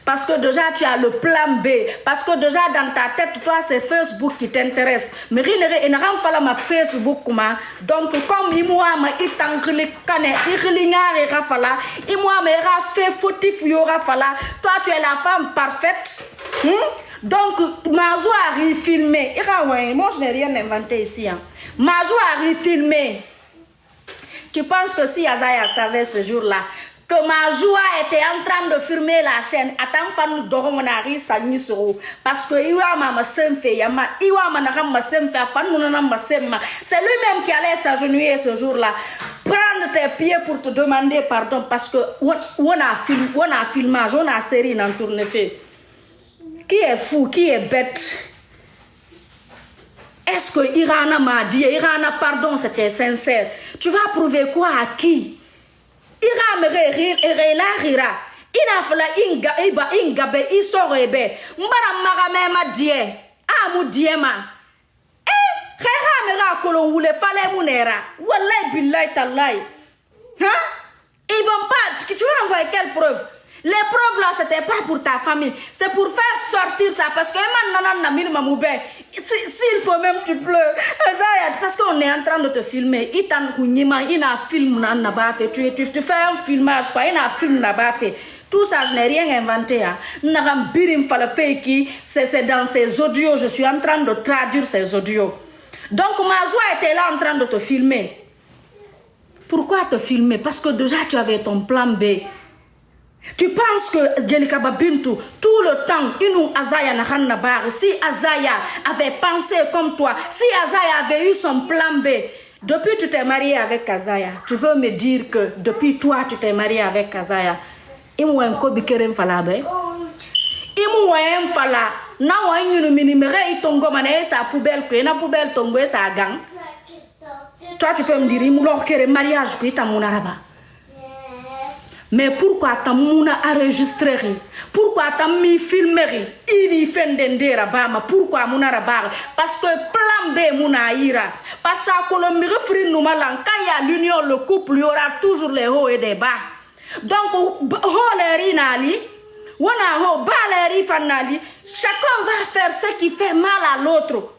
Parce que déjà, tu as le plan B. Parce que déjà, dans ta tête, toi, c'est Facebook qui t'intéresse. Mais il n'y a pas ma Facebook. Donc, comme il m'a fait fautif, toi, tu es la femme parfaite. Donc, Mazou a refilmé. Moi, je n'ai rien inventé ici. Mazou a refilmé. Tu penses que si Azaya savait ce jour-là, que Majoua était en train de filmer la chaîne, attends, fan d'Oromonari, ça n'y sera. Parce que Iwa m'a semfé, Yama, Iwa m'a semfé, c'est lui-même qui allait s'agenouiller ce jour-là. Prendre tes pieds pour te demander pardon, parce que on a filmage, on a série dans tourne fait. Qui est fou, qui est bête? Est-ce que Irana m'a dit, Irana, pardon, c'était sincère? Tu vas prouver quoi à qui? Ira me rire, rira. Ina fala ingabe isorebe. Mbara marame ma die. Amu diema. Rera me ra kolon wule fale munera. Wallahi billahi tallahi. Hein? Ils vont pas. Tu vas envoyer quelle preuve? Les preuves là, c'était pas pour ta famille. C'est pour faire sortir ça. Parce que s'il faut même tu pleures. Parce qu'on est en train de te filmer. Il a film tu fais un filmage quoi. Il a un film là-bas fait. Tout ça, je n'ai rien inventé. C'est dans ces audios. Je suis en train de traduire ces audios. Donc Mazoua était là en train de te filmer. Pourquoi te filmer? Parce que déjà tu avais ton plan B. Tu penses que Djelika Babintou, tout le temps, si Azaya avait pensé comme toi, si Azaya avait eu son plan B, depuis tu t'es marié avec Azaya, tu veux me dire que depuis toi tu t'es marié avec Azaya, il m'a un kobi kerem falabe, il m'a un fala, na wa une minimere il tongo mané sa poubelle que na poubelle tongo sa gang. Toi tu peux me dire il m'a kerem mariage que ta mon araba. Mais pourquoi t'as mouna enregistré? Pourquoi t'as mis filmé? Il y fait d'endera bama. Pourquoi mouna rabar? Parce que plan B mouna ira. Parce que le mirefri nous malan. Quand il y a l'union, le couple, il y aura toujours les hauts et des bas. Donc, ho les nali, wana ho ba les fanali. Chacun va faire ce qui fait mal à l'autre.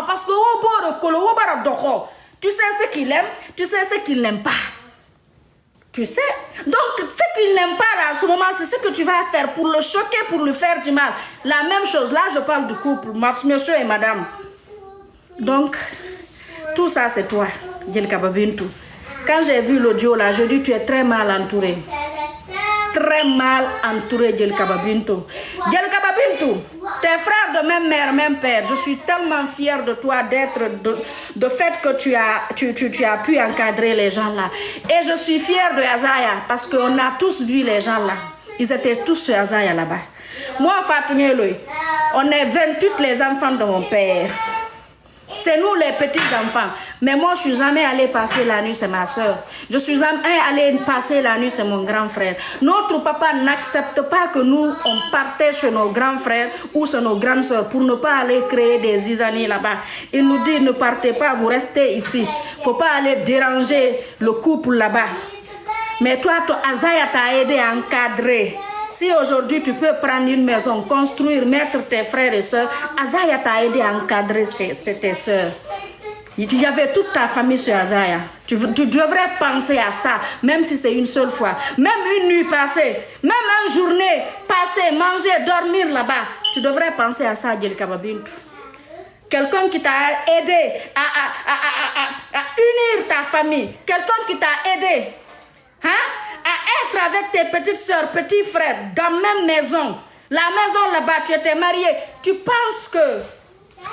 Parce que tu sais ce qu'il aime, tu sais ce qu'il n'aime pas. Tu sais. Donc, ce qu'il n'aime pas là, à ce moment, c'est ce que tu vas faire pour le choquer, pour lui faire du mal. La même chose, là, je parle du couple, monsieur et madame. Donc, tout ça, c'est toi, Djelika Babintou. Quand j'ai vu l'audio là, je dis tu es très mal entouré. Très mal entouré, Djelika Babintou. Djelika Babintou, tes frères de même mère, même père, je suis tellement fière de toi d'être, de fait que tu as pu encadrer les gens là. Et je suis fière de Azaya parce qu'on a tous vu les gens là. Ils étaient tous sur Azaya là-bas. Moi, Fatou Ngeloy, on est 28 les enfants de mon père. C'est nous les petits enfants. Mais moi, je suis jamais allée passer la nuit, c'est ma soeur. Je suis jamais allée passer la nuit, c'est mon grand frère. Notre papa n'accepte pas que nous, on partait chez nos grands frères ou chez nos grandes soeurs pour ne pas aller créer des zizanies là-bas. Il nous dit, ne partez pas, vous restez ici. Il ne faut pas aller déranger le couple là-bas. Mais toi, Azaya t'a aidé à encadrer. Si aujourd'hui tu peux prendre une maison, construire, mettre tes frères et soeurs, Azaya t'a aidé à encadrer tes soeurs. Il y avait toute ta famille sur Azaya. Tu devrais penser à ça, même si c'est une seule fois. Même une nuit passée, même une journée passée, manger, dormir là-bas. Tu devrais penser à ça, Djelika Babintou. Quelqu'un qui t'a aidé à unir ta famille. Quelqu'un qui t'a aidé à être avec tes petites soeurs, petits frères, dans la même maison. La maison là-bas, tu étais marié. Tu penses que...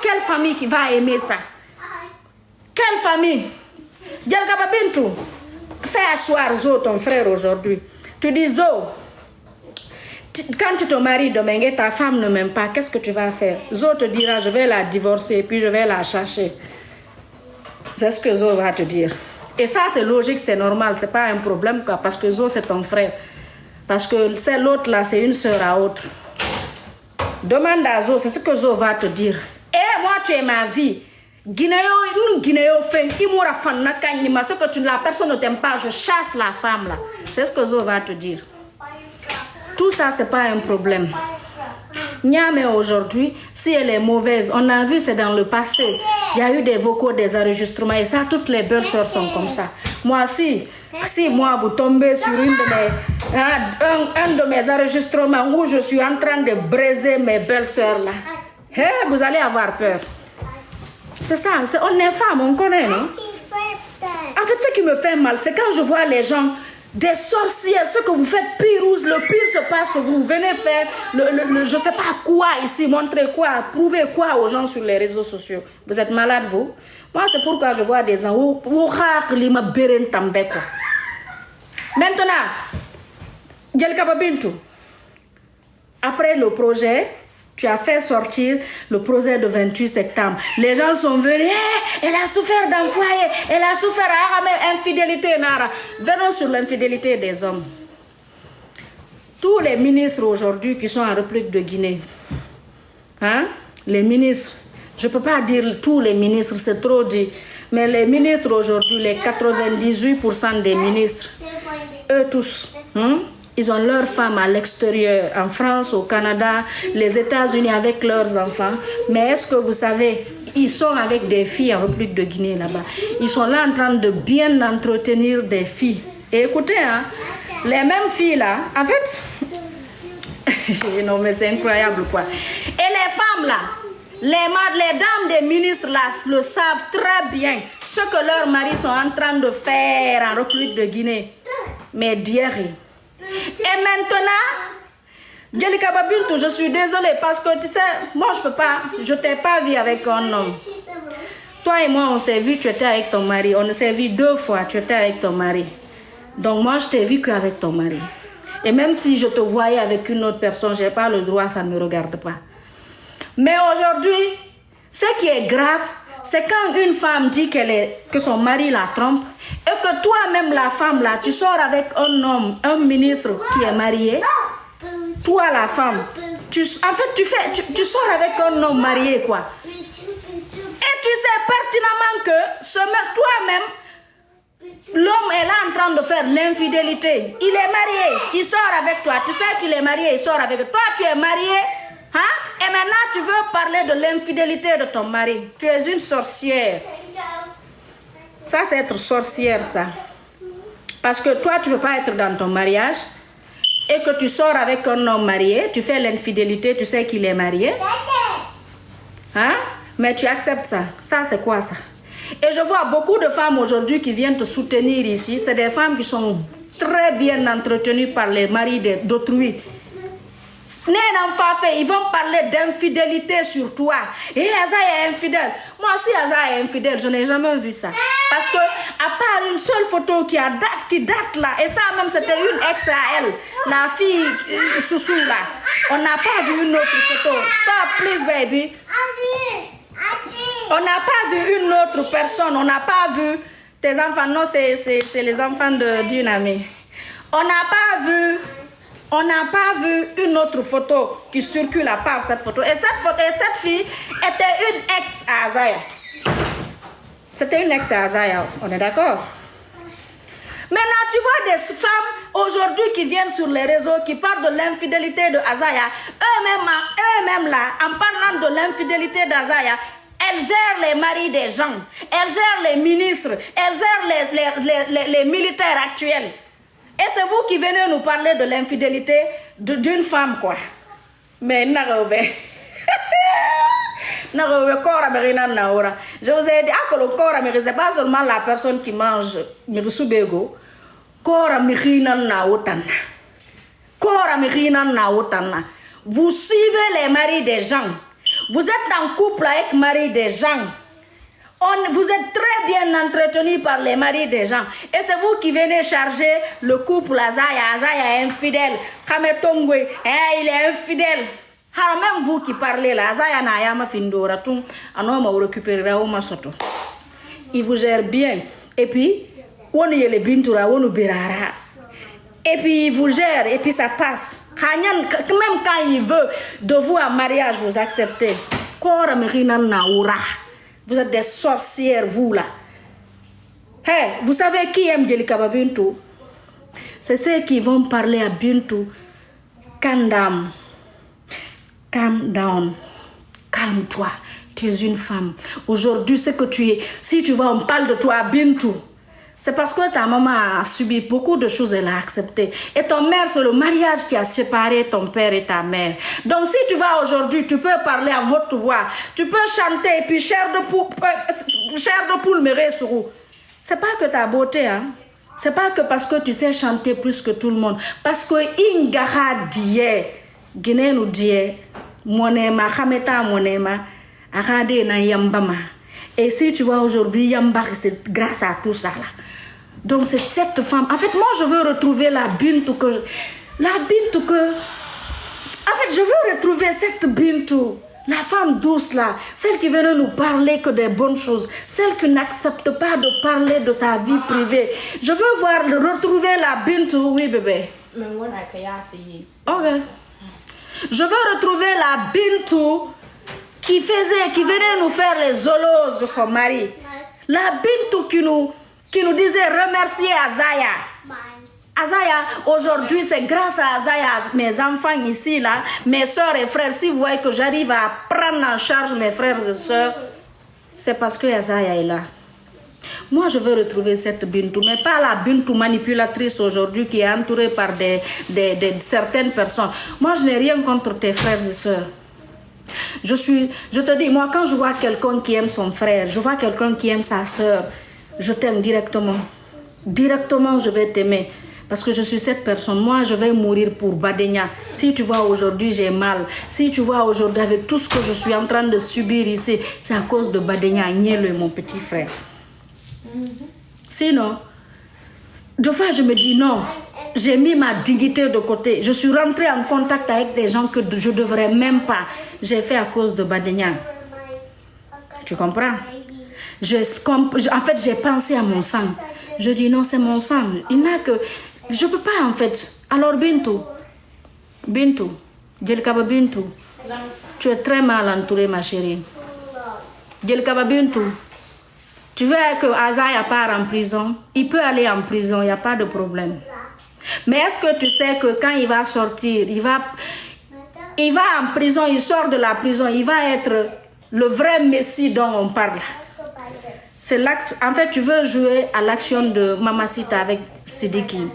Quelle famille qui va aimer ça? Quelle famille? Djelika Babintou, fais asseoir Zo, ton frère, aujourd'hui. Tu dis, Zo, quand tu te maries demain et ta femme ne m'aime pas, qu'est-ce que tu vas faire? Zo te dira, je vais la divorcer et puis je vais la chercher. C'est ce que Zo va te dire. Et ça, c'est logique, c'est normal, c'est pas un problème, quoi, parce que Zo, c'est ton frère. Parce que c'est l'autre là, c'est une sœur à autre. Demande à Zo, c'est ce que Zo va te dire. Et moi, tu es ma vie. Guinéo, nous Guinéo fait, il m'aura fait nakanyima, ce que la personne ne t'aime pas, je chasse la femme là. C'est ce que Zo va te dire. Tout ça, c'est pas un problème. Niamey aujourd'hui, si elle est mauvaise, on a vu, c'est dans le passé. Il y a eu des vocaux, des enregistrements, et ça, toutes les belles sœurs sont comme ça. Moi, si moi, vous tombez sur un de mes enregistrements où je suis en train de briser mes belles sœurs là, vous allez avoir peur. C'est ça, on est femmes, on connaît, non? En fait, ce qui me fait mal, c'est quand je vois les gens, des sorcières, ce que vous faites pire, le pire se passe, vous venez faire je sais pas quoi ici, montrer quoi, prouver quoi aux gens sur les réseaux sociaux. Vous êtes malade, vous? Moi, c'est pourquoi je vois des gens Maintenant, Djelika Babintou, après le projet, tu as fait sortir le projet de 28 septembre. Les gens sont venus, elle a souffert d'un foyer, elle a souffert d'infidélité. Venons sur l'infidélité des hommes. Tous les ministres aujourd'hui qui sont en République de Guinée, les ministres, je ne peux pas dire tous les ministres, c'est trop dit, mais les ministres aujourd'hui, les 98% des ministres, eux tous, ils ont leurs femmes à l'extérieur, en France, au Canada, les États-Unis avec leurs enfants. Mais est-ce que vous savez, ils sont avec des filles en République de Guinée là-bas. Ils sont là en train de bien entretenir des filles. Et écoutez, les mêmes filles là, en fait, non mais c'est incroyable quoi. Et les femmes là, les dames des ministres là le savent très bien ce que leurs maris sont en train de faire en République de Guinée. Mais diarrhée. Et maintenant, Djelika Babintou, je suis désolée parce que tu sais, moi je t'ai pas vu avec un homme. Toi et moi on s'est vu, tu étais avec ton mari. On s'est vu 2 fois, tu étais avec ton mari. Donc moi je t'ai vu qu'avec ton mari. Et même si je te voyais avec une autre personne, je n'ai pas le droit, ça ne me regarde pas. Mais aujourd'hui, ce qui est grave, c'est quand une femme dit que son mari la trompe et que toi-même, la femme, là, tu sors avec un homme, un ministre qui est marié. Toi, la femme, tu sors avec un homme marié, quoi. Et tu sais pertinemment que toi-même, l'homme est là en train de faire l'infidélité. Il est marié, il sort avec toi. Tu sais qu'il est marié, il sort avec toi. Toi, tu es marié. Et maintenant, tu veux parler de l'infidélité de ton mari. Tu es une sorcière. Ça, c'est être sorcière, ça. Parce que toi, tu ne peux pas être dans ton mariage et que tu sors avec un homme marié, tu fais l'infidélité, tu sais qu'il est marié. Mais tu acceptes ça. Ça, c'est quoi, ça? Et je vois beaucoup de femmes aujourd'hui qui viennent te soutenir ici. C'est des femmes qui sont très bien entretenues par les maris d'autrui. Ils vont parler d'infidélité sur toi. Et Azaya est infidèle. Moi aussi, Azaya est infidèle. Je n'ai jamais vu ça. Parce que, à part une seule photo qui date là, et ça même c'était une ex à elle, la fille Soussou là. On n'a pas vu une autre photo. Stop, please, baby. On n'a pas vu une autre personne. On n'a pas vu tes enfants. Non, c'est les enfants d'une amie. On n'a pas vu une autre photo qui circule à part cette photo. Et cette fille était une ex à Azaya. C'était une ex à Azaya, on est d'accord? Maintenant, tu vois des femmes aujourd'hui qui viennent sur les réseaux, qui parlent de l'infidélité de Azaya. Eux-mêmes là, en parlant de l'infidélité d'Azaya, elles gèrent les maris des gens. Elles gèrent les ministres. Elles gèrent les militaires actuels. Et c'est vous qui venez nous parler de l'infidélité d'une femme, quoi. Mais je vous ai dit que le corps américain, ce n'est pas seulement la personne qui mange Mirisubego. Corps américain, vous suivez les maris des gens. Vous êtes en couple avec mari des gens. Vous êtes très bien entretenus par les maris des gens. Et c'est vous qui venez charger le couple Azaya. Azaya est infidèle. Kametongwe, il est infidèle. Même vous qui parlez là, Azaya na yama findora tout. Anoma vous récupérera au masoto. Il vous gère bien. Et puis, on y est les bintura, on birara. Et puis, il vous gère, et puis ça passe. Même quand il veut de vous en mariage, vous acceptez. Kora merina naura. Vous êtes des sorcières, vous là. Hey, vous savez qui aime Djelikaba Bintou? C'est ceux qui vont parler à Bintou. Calm down. Calm down. Calme-toi. Tu es une femme. Aujourd'hui, ce que tu es, si tu vois, on parle de toi à Bintou. C'est parce que ta maman a subi beaucoup de choses, elle a accepté. Et ton mère, c'est le mariage qui a séparé ton père et ta mère. Donc si tu vas aujourd'hui, tu peux parler à haute voix. Tu peux chanter et puis chair de poule me sourou. C'est pas que ta beauté, hein. C'est pas que parce que tu sais chanter plus que tout le monde. Parce que ingara die, Guinée nous dit, monema, kameta monema, arade na yambama. Et si tu vois aujourd'hui, Yamba, c'est grâce à tout ça là. Donc c'est cette femme. En fait, moi je veux retrouver la Bintou que... En fait, je veux retrouver cette Bintou. La femme douce là. Celle qui venait nous parler que des bonnes choses. Celle qui n'accepte pas de parler de sa vie privée. Je veux retrouver la Bintou. Oui bébé. Ok. Je veux retrouver la Bintou qui venait nous faire les zolos de son mari. La Bintou qui nous disait remercier Azaya. Azaya, aujourd'hui c'est grâce à Azaya, mes enfants ici là, mes soeurs et frères, si vous voyez que j'arrive à prendre en charge mes frères et soeurs, c'est parce que Azaya est là. Moi je veux retrouver cette Bintou, mais pas la Bintou manipulatrice aujourd'hui qui est entourée par certaines personnes. Moi je n'ai rien contre tes frères et soeurs. Je te dis, moi quand je vois quelqu'un qui aime son frère, je vois quelqu'un qui aime sa soeur, je t'aime directement. Directement je vais t'aimer. Parce que je suis cette personne. Moi je vais mourir pour Badenya. Si tu vois aujourd'hui j'ai mal. Si tu vois aujourd'hui avec tout ce que je suis en train de subir ici, c'est à cause de Badenya Agnello, mon petit frère. Sinon, des fois je me dis non. J'ai mis ma dignité de côté. Je suis rentrée en contact avec des gens que je ne devrais même pas. J'ai fait à cause de Badenya. Tu comprends? En fait, j'ai pensé à mon sang. Je dis non, c'est mon sang. Il n'a que... Je ne peux pas en fait. Alors Bintou, Djelikaba Bintou, tu es très mal entourée ma chérie. Djelikaba Bintou, tu veux que Azaya part en prison? Il peut aller en prison, il n'y a pas de problème. Mais est-ce que tu sais que quand il va sortir, il va en prison, il sort de la prison, il va être le vrai Messie dont on parle. C'est l'acte. En fait, tu veux jouer à l'action de Mamacita avec Sidiki.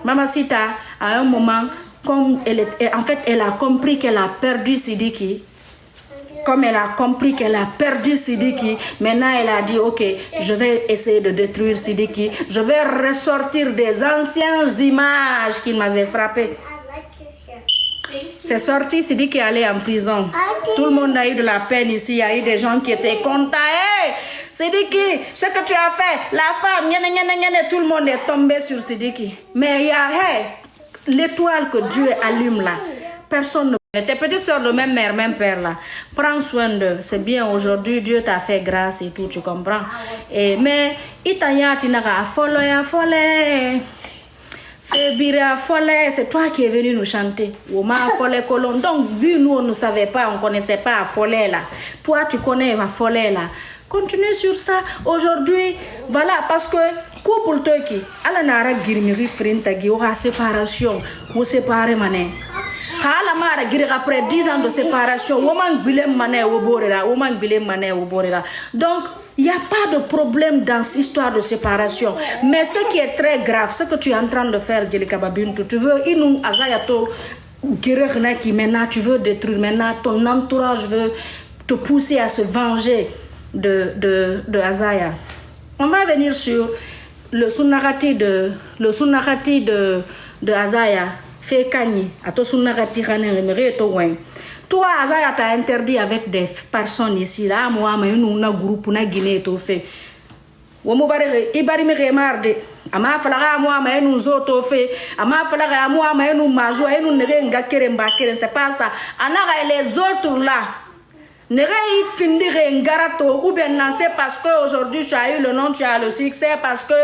Mamacita, à un moment, comme elle a compris qu'elle a perdu Sidiki. Comme elle a compris qu'elle a perdu Sidiki, maintenant elle a dit ok, je vais essayer de détruire Sidiki. Je vais ressortir des anciennes images qui m'avaient frappé. C'est sorti, Sidiki est allé en prison. Tout le monde a eu de la peine ici. Il y a eu des gens qui étaient contents. Hey, Sidiki, ce que tu as fait, la femme, tout le monde est tombé sur Sidiki. Mais il y a l'étoile que Dieu allume là. Personne ne... Tes petites soeurs de même mère, même père là. Prends soin d'eux. C'est bien aujourd'hui, Dieu t'a fait grâce et tout, tu comprends. Mais, Itaya, tu n'as qu'à affolé. C'est toi qui es venu nous chanter. Donc, vu nous, on ne savait pas, on ne connaissait pas Affolé là. Toi, tu connais Affolé là. Continue sur ça. Aujourd'hui, voilà, parce que couple Turki, ala nara girmiri frintagi, aura séparation, ou séparer mané. Après 10 ans de séparation, donc il n'y a pas de problème dans cette histoire de séparation. Mais ce qui est très grave, ce que tu es en train de faire, Djelikaba Bintou, tu veux, maintenant tu veux détruire, maintenant ton entourage veut te pousser à se venger de Azaya. On va venir sur le sous-narratif de Azaya. Fais Kanye, à toi Sunagati Rané, toi, Azaya t'a interdit avec des personnes ici, là, moi, mais nous, un groupe, on a Guinée, tout fait. Womobare, Ibari me remarde, Ama Falaga, moi, mais nous autres fait, Ama Falaga, moi, mais nous majou, et nous n'avons pas de c'est pas ça. Anara et les autres là. Ne réit finir un garato, ou bien non, c'est parce qu'aujourd'hui tu as eu le nom, tu as le succès, parce que.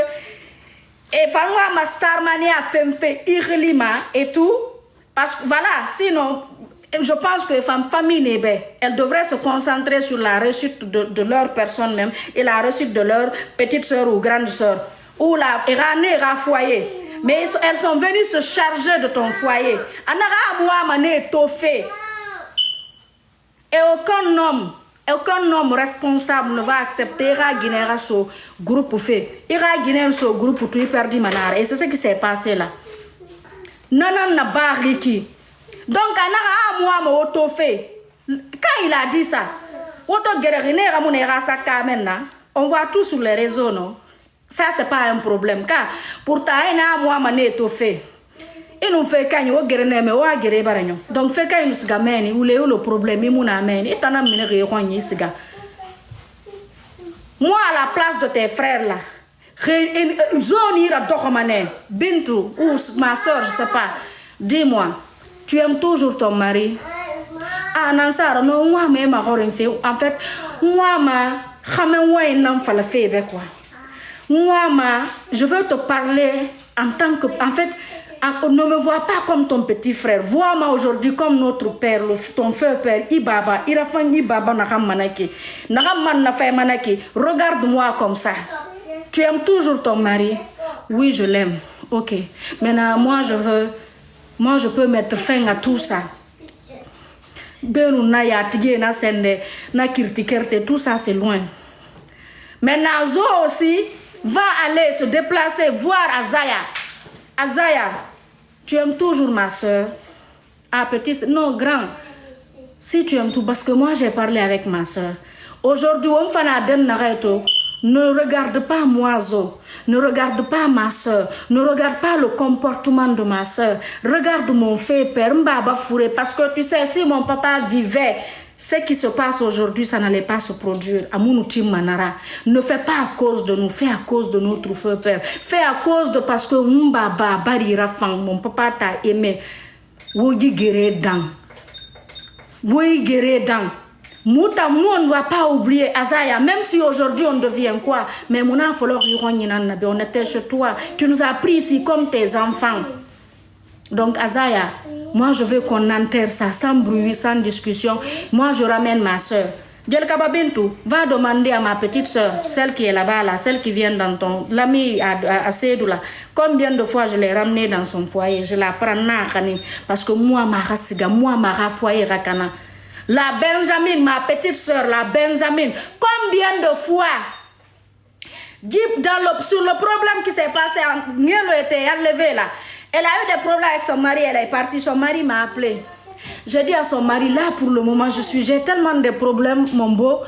Et Fanwa Mastarmani a fait irlima et tout. Parce que voilà, sinon, je pense que les familles, elles devraient se concentrer sur la réussite de leur personne même et la réussite de leur petite soeur ou grande soeur. Ou la foyer. Mais elles sont venues se charger de ton foyer. Et aucun homme responsable ne va accepter ce groupe fait. Il va guinéer ce groupe tout perdu manar. Et c'est ce qui s'est passé là. Non, n'a pas Riki. Donc, quand il a dit ça, on voit tout sur les réseaux, non? Ça, c'est pas un problème. Car pourtant, il nous fait quand il donc, fait quand il nous gamène, ou le problème, il nous amène. Et t'en as moi, à la place de tes frères là, Bintu ou ma soeur, je sais pas, dis-moi, tu aimes toujours ton mari? Ah, Nansara, non, moi, mais ma en fait, moi, je veux te parler en tant que, en fait, ne me vois pas comme ton petit frère. Vois-moi aujourd'hui comme notre père, ton feu père, Ibaba, Irafan Ibaba Nakamanaki. Nakaman Nafay Manaki. Regarde-moi comme ça. Tu aimes toujours ton mari? Oui, je l'aime. Ok. Maintenant, moi, je peux mettre fin à tout ça. Tout ça, c'est loin. Maintenant, Zo aussi va aller se déplacer, voir Azaya. Azaya, tu aimes toujours ma soeur? Ah, petite, non, grand. Si tu aimes tout, parce que moi j'ai parlé avec ma soeur. Aujourd'hui, on fait ne regarde pas moi, Zo. Ne regarde pas ma soeur. Ne regarde pas le comportement de ma soeur. Regarde mon fait, père Mbaba Fouré. Parce que tu sais, si mon papa vivait, ce qui se passe aujourd'hui, ça n'allait pas se produire. Amounoutim Manara. Ne fais pas à cause de nous, fais à cause de notre feu père. Fais à cause de parce que Mbaba Barira Fang, mon papa t'a aimé. Woudi guéré dans. Oui, guéré dans. Mouta, nous on ne va pas oublier Azaya, même si aujourd'hui on devient quoi. Mais mon enfant, on était chez toi. Tu nous as pris ici comme tes enfants. Donc Azaya, moi je veux qu'on enterre ça sans bruit, sans discussion. Moi je ramène ma soeur. Djelkaba Bintou, va demander à ma petite soeur, celle qui est là-bas, là, celle qui vient dans ton... L'ami à Sédou là, combien de fois je l'ai ramenée dans son foyer, je la prends parce que moi, ma foyer rakana. La Benjamin, ma petite soeur, la Benjamin, combien de fois sur le problème qui s'est passé, Nielo était enlevé là. Elle a eu des problèmes avec son mari, elle est partie, son mari m'a appelé. J'ai dit à son mari, là pour le moment, j'ai tellement de problèmes, mon beau.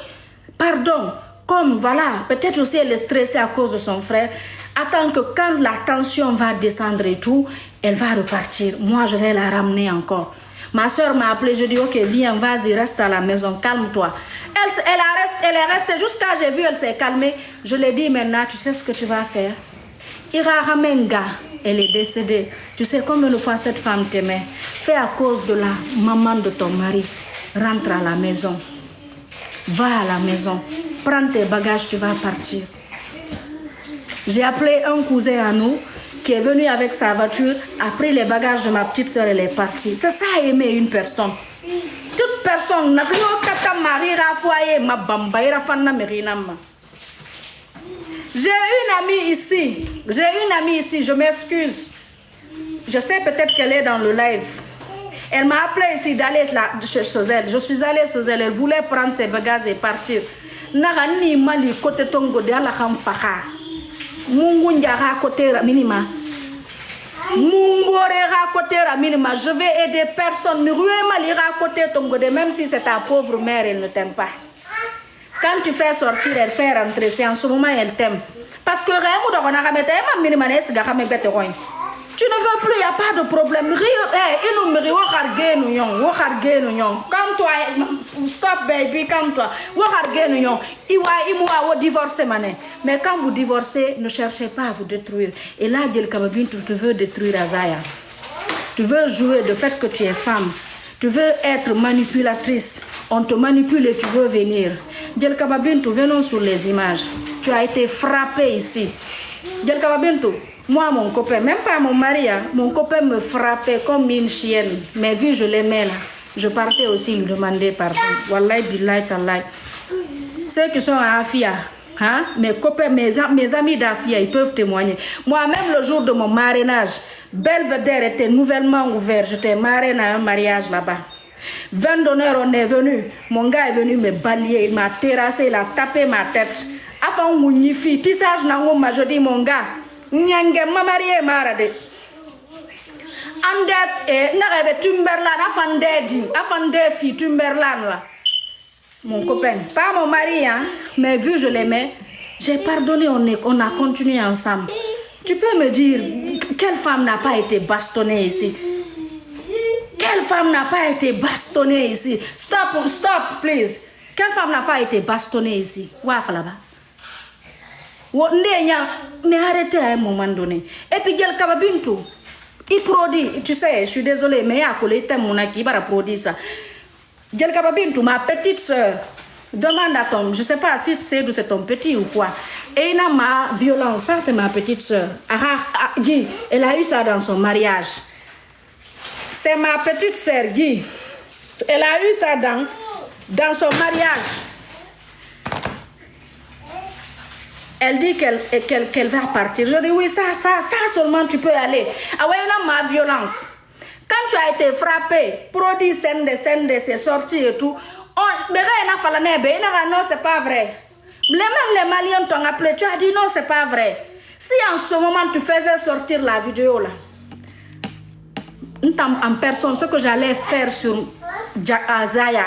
Pardon, comme voilà, peut-être aussi elle est stressée à cause de son frère. Attends que quand la tension va descendre et tout, elle va repartir. Moi, je vais la ramener encore. Ma soeur m'a appelé, je dis ok, viens, vas-y, reste à la maison, calme-toi. Elle est restée jusqu'à j'ai vu, elle s'est calmée. Je lui ai dit maintenant, tu sais ce que tu vas faire? Ira Ramenga, elle est décédée. Tu sais combien de fois cette femme t'aimait? Fais à cause de la maman de ton mari. Rentre à la maison. Va à la maison. Prends tes bagages, tu vas partir. J'ai appelé un cousin à nous qui est venu avec sa voiture, a pris les bagages de ma petite soeur, elle est partie. C'est ça aimer une personne. Toute personne n'a rien qu'à marier à foyer, ma bamba, il a fait na merinama. J'ai une amie ici, je m'excuse. Je sais peut-être qu'elle est dans le live. Elle m'a appelé ici d'aller chez elle. Je suis allée chez elle, elle voulait prendre ses bagages et partir. Narani mali côté tongo de la kampaka. Mungu njara côté minima. Mungorera côté minima. Je vais aider personne. Côté tongo de même si c'est ta pauvre mère, elle ne t'aime pas. Quand tu fais sortir, elle fait rentrer. C'est en ce moment elle t'aime. Parce que tu ne veux plus, il n'y a pas de problème. Comme toi, stop baby, comme toi. Mais quand vous divorcez, ne cherchez pas à vous détruire. Et là, tu te veux détruire Azaya. Tu veux jouer du fait que tu es femme. Tu veux être manipulatrice. On te manipule et tu veux venir. Djelkababintou, venons sur les images. Tu as été frappé ici. Djelkababintou, moi, mon copain, même pas mon mari, hein, mon copain me frappait comme une chienne. Mais vu, je l'aimais là. je partais aussi lui demander pardon. Wallahi, billahi, tallahi. Ceux qui sont à Afia, hein, mes copains, mes amis d'Afia, ils peuvent témoigner. Moi-même, le jour de mon marrainage, Belvedere était nouvellement ouvert. J'étais marraine à un mariage là-bas. 20 donneurs, on est venu. Mon gars est venu me balayer, il m'a terrassé, il a tapé ma tête. Afin mounifi, tissage n'angoma, je dis mon gars, nyangé ma mariée marade. Ande n'arrive Timberland, afande fi Timberland là. Mon copain, pas mon mari, hein, mais vu je l'aimais, j'ai pardonné, on a continué ensemble. Tu peux me dire, quelle femme n'a pas été bastonnée ici? Quelle femme n'a pas été bastonnée ici? Stop, please. Quelle femme n'a pas été bastonnée ici? Waf là-bas. Mais arrêtez à un moment donné. Et puis, Gel Kababintou, il produit, tu sais, je suis désolée, mais il y a un collègue qui va produire ça. Gel Kababintou, ma petite soeur, demande à Tom, je ne sais pas si c'est ton petit ou quoi. Et il a ma violence, ça c'est ma petite soeur. Guy, elle a eu ça dans son mariage. C'est ma petite sœur Guy. Elle a eu ça dans son mariage. Elle dit qu'elle va partir. Je dis oui, ça seulement tu peux aller. Ah ouais, là, ma violence. Quand tu as été frappé, produit scène, c'est sorti et tout. Mais non, c'est pas vrai. Même les Maliens t'ont appelé, tu as dit non, c'est pas vrai. Si en ce moment tu faisais sortir la vidéo là, en personne, ce que j'allais faire sur Azaya,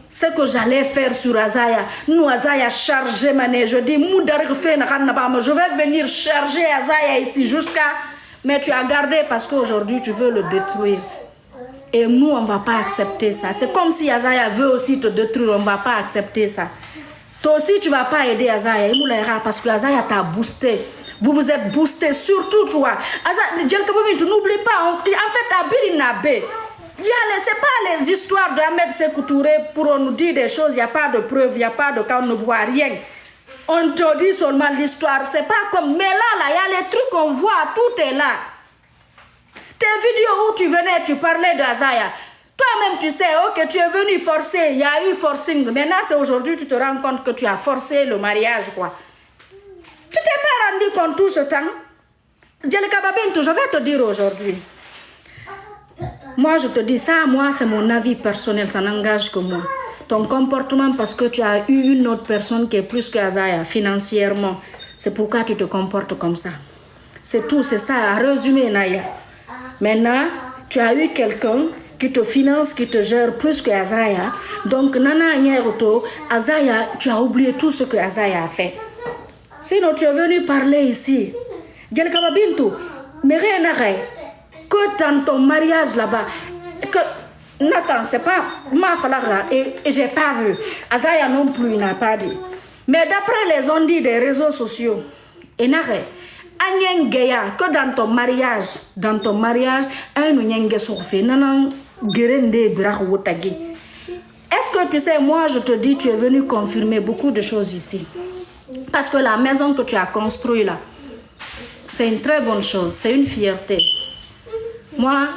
ce que j'allais faire sur Azaya, nous Azaya chargé mané, je dis je vais venir charger Azaya ici jusqu'à, mais tu as gardé parce qu'aujourd'hui tu veux le détruire. Et nous on va pas accepter ça. C'est comme si Azaya veut aussi te détruire, on va pas accepter ça. Toi aussi tu vas pas aider Azaya, parce que Azaya t'a boosté. Vous vous êtes boosté, surtout toi. N'oublie pas, en fait, à Birinabe, c'est pas les histoires d'Ahmed Sékou Touré pour nous dire des choses, il n'y a pas de preuves, il n'y a pas de cas, on ne voit rien. On te dit seulement l'histoire, c'est pas comme. Mais là, il y a les trucs qu'on voit, tout est là. Tes vidéos où tu venais, tu parlais d'Azaya. Toi-même, tu sais, ok, tu es venu forcer, il y a eu forcing. Maintenant, c'est aujourd'hui, tu te rends compte que tu as forcé le mariage, quoi. Tu t'es pas rendu compte tout ce temps? Je vais te dire aujourd'hui. Moi, je te dis ça, moi, c'est mon avis personnel, ça n'engage que moi. Ton comportement, parce que tu as eu une autre personne qui est plus que Azaya, financièrement, c'est pourquoi tu te comportes comme ça. C'est tout, c'est ça, à résumer, Naya. Maintenant, tu as eu quelqu'un qui te finance, qui te gère plus que Azaya. Donc, Nana Nyeroto, Azaya, tu as oublié tout ce que Azaya a fait. Sinon, tu es venu parler ici. Mais rien n'arrête. Que dans ton mariage là-bas, que Nathan, c'est pas ma falagra et j'ai pas vu. Azaya non plus, il n'a pas dit. Mais d'après les ondits des réseaux sociaux, il n'arrête. Que dans ton mariage, un nyenge surfé, nanan gerende birahu wotagi. Est-ce que tu sais, moi je te dis, tu es venu confirmer beaucoup de choses ici. Parce que la maison que tu as construite là, c'est une très bonne chose, c'est une fierté. Moi,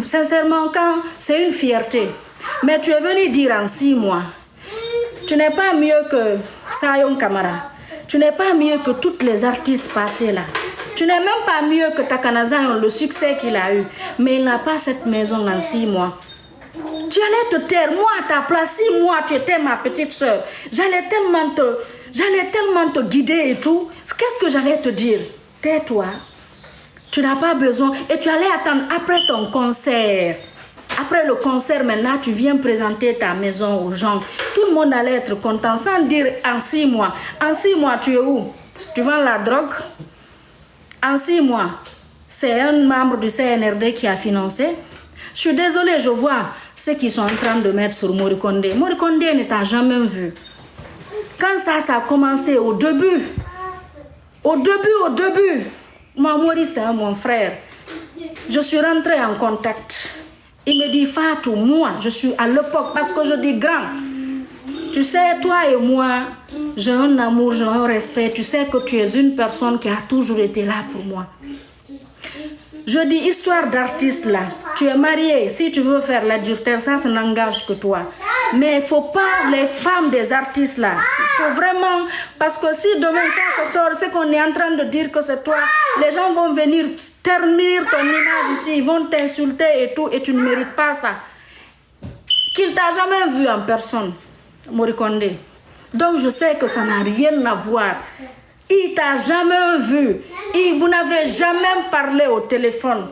sincèrement, c'est une fierté. Mais tu es venu dire en 6 mois, tu n'es pas mieux que Sayon Kamara. Tu n'es pas mieux que tous les artistes passés là. Tu n'es même pas mieux que Takanazayon, le succès qu'il a eu. Mais il n'a pas cette maison en 6 mois. Tu allais te taire. Moi, à ta place, 6 mois, tu étais ma petite soeur. J'allais tellement te guider et tout. Qu'est-ce que j'allais te dire? Tais-toi. Tu n'as pas besoin. Et tu allais attendre après ton concert. Après le concert, maintenant, tu viens présenter ta maison aux gens. Tout le monde allait être content sans dire en 6 mois. En 6 mois, tu es où? Tu vends la drogue? En 6 mois, c'est un membre du CNRD qui a financé. Je suis désolée, je vois ceux qui sont en train de mettre sur Morikonde. Morikonde ne t'a jamais vu. Quand ça a commencé au début, moi, Maurice, c'est mon frère. Je suis rentrée en contact. Il me dit, Fatou, moi, je suis à l'époque, parce que je dis grand. Tu sais, toi et moi, j'ai un amour, j'ai un respect. Tu sais que tu es une personne qui a toujours été là pour moi. Je dis histoire d'artiste là. Tu es marié, si tu veux faire l'adultère, ça n'engage que toi. Mais il ne faut pas les femmes des artistes là. Il faut vraiment, parce que si demain ça se sort, c'est qu'on est en train de dire que c'est toi, les gens vont venir ternir ton image ici, ils vont t'insulter et tout, et tu ne mérites pas ça. Qu'il t'a jamais vu en personne, Morikonde. Donc je sais que ça n'a rien à voir. Il t'a jamais vu. Et vous n'avez jamais parlé au téléphone.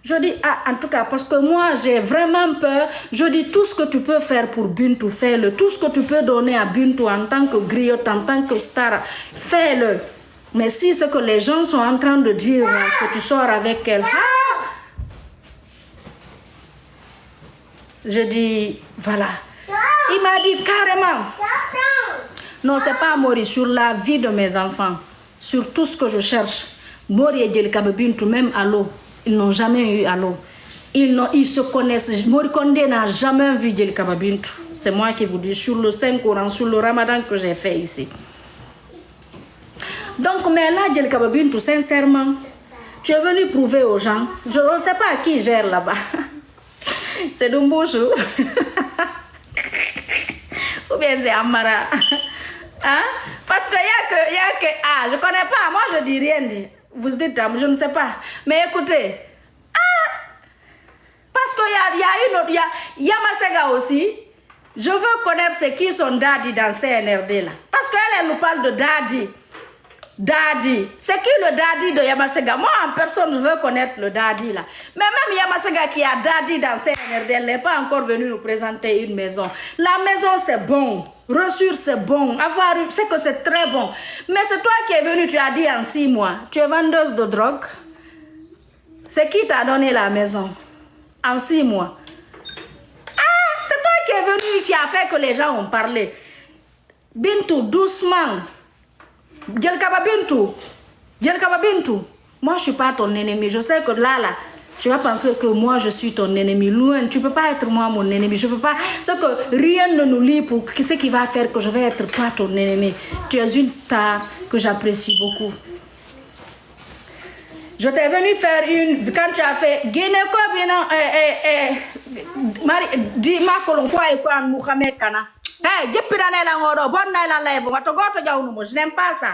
Je dis, ah, en tout cas, parce que moi, j'ai vraiment peur. Je dis, tout ce que tu peux faire pour Bintou, fais-le. Tout ce que tu peux donner à Bintou en tant que griotte, en tant que star, fais-le. Mais si ce que les gens sont en train de dire, que tu sors avec elle, je dis, voilà. Il m'a dit carrément, non, c'est pas Mori, sur la vie de mes enfants, sur tout ce que je cherche. Mori et Djelika Bintou, même à l'eau, ils n'ont jamais eu à l'eau. Ils se connaissent. Morikonde n'a jamais vu Djelika Bintou. C'est moi qui vous dis, sur le Saint-Coran, sur le Ramadan que j'ai fait ici. Donc, mais là, Djelika Bintou, sincèrement, tu es venu prouver aux gens. Je ne sais pas qui gère là-bas. C'est Dumbouchou. Ou bien c'est Amara. Hein? Parce qu'il y a que... Ah, je ne connais pas. Moi, je ne dis rien. Vous dites, je ne sais pas. Mais écoutez. Parce qu'il y a une autre... Il y a Masega aussi. Je veux connaître ce qui sont daddy dans CNRD là. Parce qu'elle nous parle de daddy. Daddy. C'est qui le daddy de Yamasega? Moi, en personne, je veux connaître le daddy là. Mais même Yamasega qui a daddy dans CNRD, elle n'est pas encore venue nous présenter une maison. La maison, c'est bon. Reçure, c'est bon. Avoir, c'est que c'est très bon. Mais c'est toi qui es venu, tu as dit en 6 mois. Tu es vendeuse de drogue. C'est qui t'a donné la maison? En 6 mois. Ah, c'est toi qui es venu, qui a fait que les gens ont parlé. Bintou, doucement. Djelika Bintou, moi je ne suis pas ton ennemi. Je sais que là, tu vas penser que moi je suis ton ennemi. Loin, tu ne peux pas être moi mon ennemi. Je peux pas. C'est que rien ne nous lie pour ce qui va faire que je vais être toi ton ennemi. Tu es une star que j'apprécie beaucoup. Je t'ai venu faire une, quand tu as fait Guinéco, Dima Kolonkwa et quoi, Mohamed Kana. Hey, je n'aime pas ça.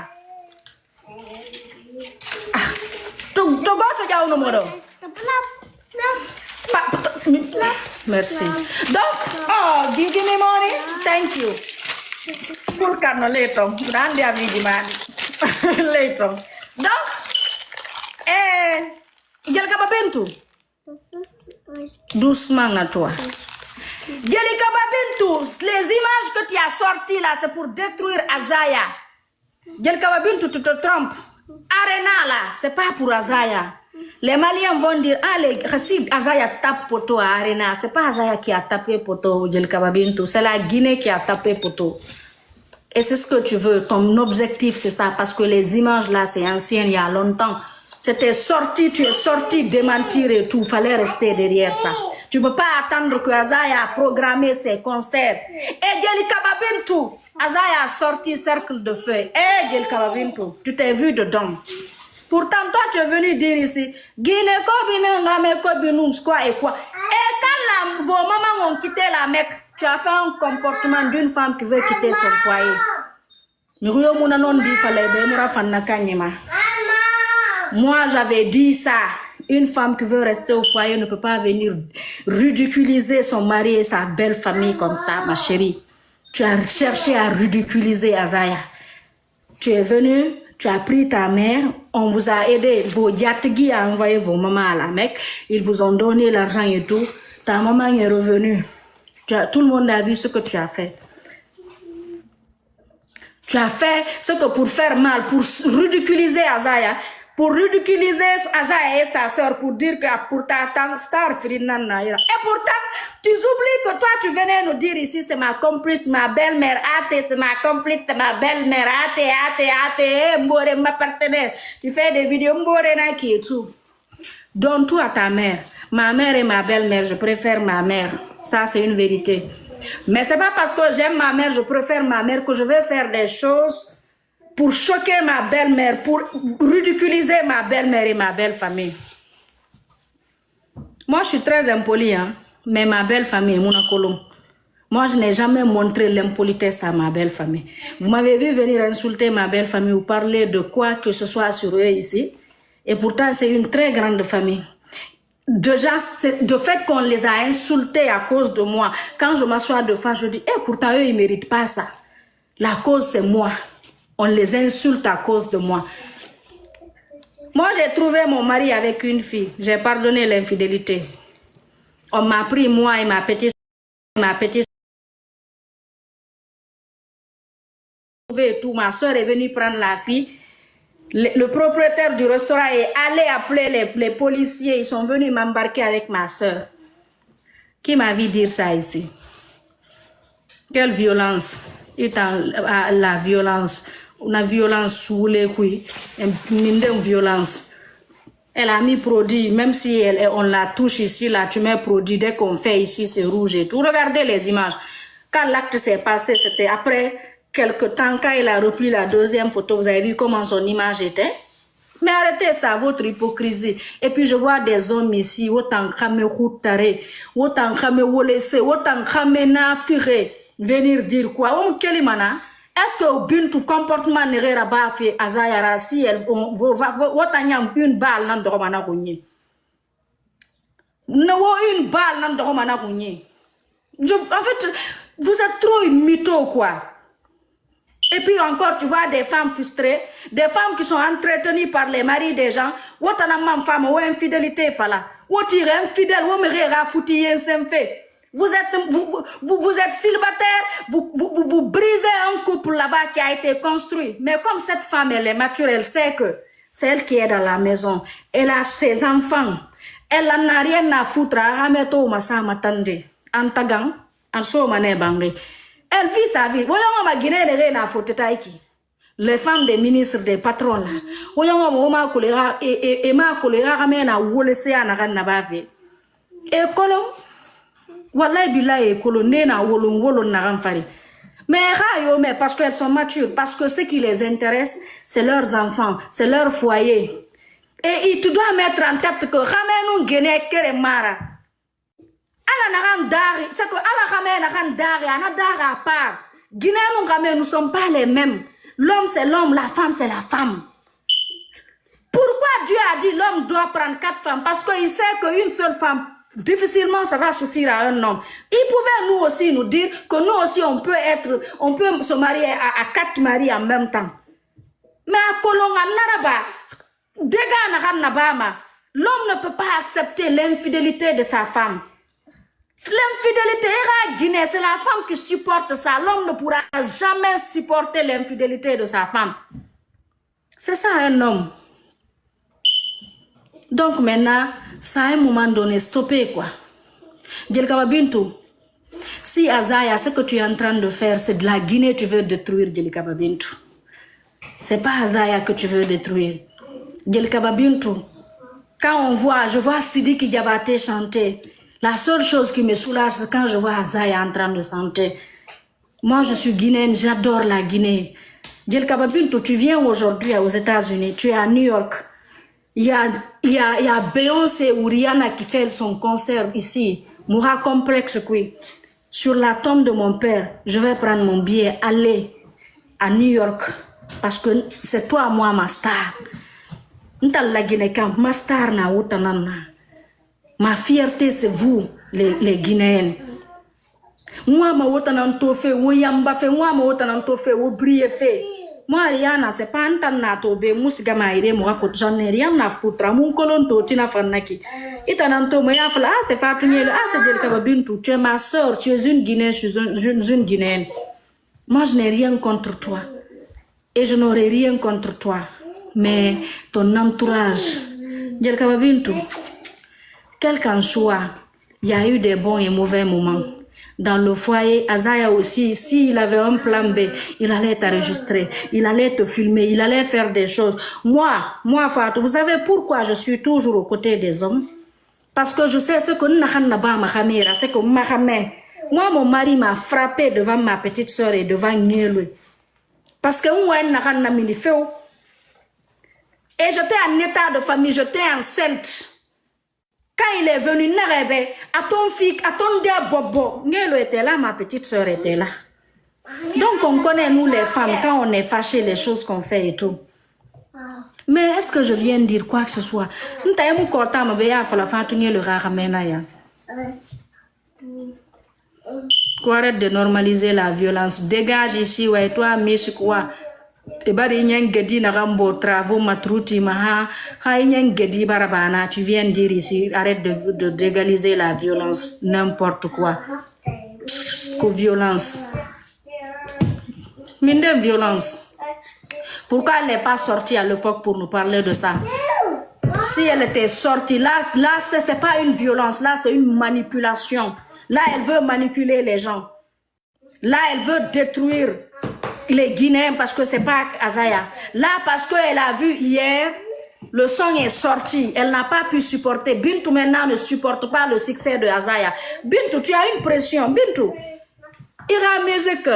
Merci. Donc, oh, give me money. Thank you. Full carno later. Grande avidimani. Later. Donc, Djelika Bintou. Doucement à toi. Djelika Bintou, les images que tu as sorties là, c'est pour détruire Azaya. Djelika Bintou, tu te trompes. Arena là, c'est pas pour Azaya. Les Maliens vont dire, ah, si Azaya tape poteau à Arena, c'est pas Azaya qui a tapé poteau, Djelika Bintou, c'est la Guinée qui a tapé poteau. Et c'est ce que tu veux, ton objectif c'est ça, parce que les images là, c'est ancien, il y a longtemps. C'était sorti, tu es sorti démentir et tout, fallait rester derrière ça. Tu ne peux pas attendre que Azaya a programmé ses concerts. Et Djelika Bintou, Azaya a sorti Cercle de Feu. Et Djelika Bintou, tu t'es vu dedans. Pourtant, toi, tu es venu dire ici, Guinéco, quoi et quoi. Et quand vos mamans ont quitté la Mecque, tu as fait un comportement d'une femme qui veut quitter son foyer. Moi, j'avais dit ça. Une femme qui veut rester au foyer ne peut pas venir ridiculiser son mari et sa belle famille comme ça, ma chérie. Tu as cherché à ridiculiser Azaya. Tu es venu, tu as pris ta mère, on vous a aidé, vos diatigui à envoyer vos mamans à la Mecque, ils vous ont donné l'argent et tout. Ta maman est revenue. Tout le monde a vu ce que tu as fait. Tu as fait ce que pour faire mal, pour ridiculiser Azaya, pour ridiculiser Azaya et sa soeur, pour dire que pour ta star Frinana. Et pourtant, tu oublies que toi, tu venais nous dire ici, c'est ma complice, ma belle-mère, c'est ma complice, ma belle-mère, Mbore, ma partenaire. Tu fais des vidéos, Mbore, qui est tout. Donne tout à ta mère. Ma mère et ma belle-mère, je préfère ma mère. Ça, c'est une vérité. Mais c'est pas parce que j'aime ma mère, je préfère ma mère, que je vais faire des choses pour choquer ma belle-mère, pour ridiculiser ma belle-mère et ma belle famille. Moi, je suis très impolie, hein, mais ma belle famille est mon colon. Moi, je n'ai jamais montré l'impolitesse à ma belle famille. Vous m'avez vu venir insulter ma belle famille ou parler de quoi que ce soit sur eux ici. Et pourtant, c'est une très grande famille. Déjà, de fait qu'on les a insultés à cause de moi. Quand je m'assois de face, je dis, pourtant, eux, ils ne méritent pas ça. La cause, c'est moi. On les insulte à cause de moi. Moi, j'ai trouvé mon mari avec une fille. J'ai pardonné l'infidélité. On m'a pris, moi et ma petite. Tout. Ma soeur est venue prendre la fille. Le propriétaire du restaurant est allé appeler les policiers. Ils sont venus m'embarquer avec ma soeur. Qui m'a vu dire ça ici? Quelle violence! La violence. Une violence sous les couilles. Une violence. Elle a mis produit, même si on la touche ici, là, tu mets produit. Dès qu'on fait ici, c'est rouge et tout. Regardez les images. Quand l'acte s'est passé, c'était après quelque temps, quand il a repris la deuxième photo, vous avez vu comment son image était? Mais arrêtez ça, votre hypocrisie. Et puis je vois des hommes ici, autant kame routare, autant kame wolese, autant kame nafire, venir dire quoi? On kelimana? Est-ce que au bintu comportement n'est pas fait azayara si elle autant une balle nan dormana gonye? Non, une balle nan dormana gonye. En fait, vous êtes trop une mytho, quoi. Et puis encore, tu vois des femmes frustrées, des femmes qui sont entretenues par les maris des gens. Ou femme ou infidélité, fala. Ou tire infidèle, ou me fouti fait. Vous êtes célibataire, vous brisez un couple là-bas qui a été construit. Mais comme cette femme, elle est mature, elle sait que c'est elle qui est dans la maison. Elle a ses enfants. Elle n'a rien à foutre. Rameto masa matande. Antagang, anso mane bangé. Elle vit sa vie. Voyons ma Guinée na faute taiki. Les femmes des ministres, des patrons là. Voyons ma colère et ma colère ramène à wolese à na bave. Et colon. Wallahi billahi colonné na wolon na ramfari. Mais parce qu'elles sont matures, parce que ce qui les intéresse, c'est leurs enfants, c'est leur foyer. Et tu dois mettre en tête que ramène Guinée kere mara. Ala naran dari, c'est que ala ramène naran dari, ana dari à part. Guinée nous ne sommes pas les mêmes. L'homme c'est l'homme, la femme c'est la femme. Pourquoi Dieu a dit l'homme doit prendre 4 femmes? Parce qu'il sait qu'une seule femme, difficilement ça va suffire à un homme. Il pouvait nous aussi nous dire que nous aussi on peut se marier à 4 maris en même temps. Mais à Kolonga Naraba, dégâts naran nabama, l'homme ne peut pas accepter l'infidélité de sa femme. L'infidélité, Guinée, c'est la femme qui supporte ça. L'homme ne pourra jamais supporter l'infidélité de sa femme. C'est ça un homme. Donc maintenant, ça à un moment donné, stopper quoi. Djelkaba Bintou, si Azaya, ce que tu es en train de faire, c'est de la Guinée, tu veux détruire Djelkaba Bintou. C'est pas Azaya que tu veux détruire. Djelkaba Bintou, quand je vois Sidiki Diabaté chanter. La seule chose qui me soulage, c'est quand je vois Azaya en train de chanter. Moi, je suis guinéenne, j'adore la Guinée. Djelkaba Bintou, tu viens aujourd'hui aux États-Unis, tu es à New York. Il y a Beyoncé ou Rihanna qui fait son concert ici. Moura complexe, oui. Sur la tombe de mon père, je vais prendre mon billet, aller à New York. Parce que c'est toi, moi, ma star. N'tal la Guinée, ma star na outanana. Ma fierté, c'est vous, les Guinéennes. Moi, ma wotananto fait, woyamba fait, moi, ma wotananto fait, oublié fait. Moi, Rihanna, c'est pas un temps na tobe, moussiga maïre, moi, faut j'en ai rien à foutre. Mon colon totina fanaki. Itananto, moi, c'est Fatouniel, c'est Djelkaba Bintou, tu es ma soeur, tu es une Guinéenne, je suis une Guinéenne. Moi, je n'ai rien contre toi. Et je n'aurai rien contre toi. Mais ton entourage, Djelkaba Bintou, quel qu'en soit, il y a eu des bons et mauvais moments. Dans le foyer, Azaya aussi, s'il avait un plan B, il allait t'enregistrer, il allait te filmer, il allait faire des choses. Moi, Fatou, vous savez pourquoi je suis toujours aux côtés des hommes? Parce que je sais ce que nous n'avons c'est que moi, mon mari m'a frappé devant ma petite soeur et devant Nielou. Parce que moi, et j'étais en état de famille, j'étais enceinte. Quand il est venu, Narebe, à ton fils, à ton dia bobo, Ngelo était là, ma petite soeur était là. Donc on connaît nous les femmes, quand on est fâché, les choses qu'on fait et tout. Mais est-ce que je viens de dire quoi que ce soit? Arrête de normaliser la violence. Dégage ici, ouais, toi, Miss quoi? Tu viens de dire ici, arrête de légaliser la violence, n'importe quoi. Violence. Mine violence. Pourquoi elle n'est pas sortie à l'époque pour nous parler de ça? Si elle était sortie, là c'est pas une violence, là c'est une manipulation. Là, elle veut manipuler les gens. Là, elle veut détruire les Guinéens parce que c'est pas Azaya. Là, parce qu'elle a vu hier, le son est sorti. Elle n'a pas pu supporter. Bintou maintenant ne supporte pas le succès de Azaya. Bintou, tu as une pression. Bintou, Ira Musique,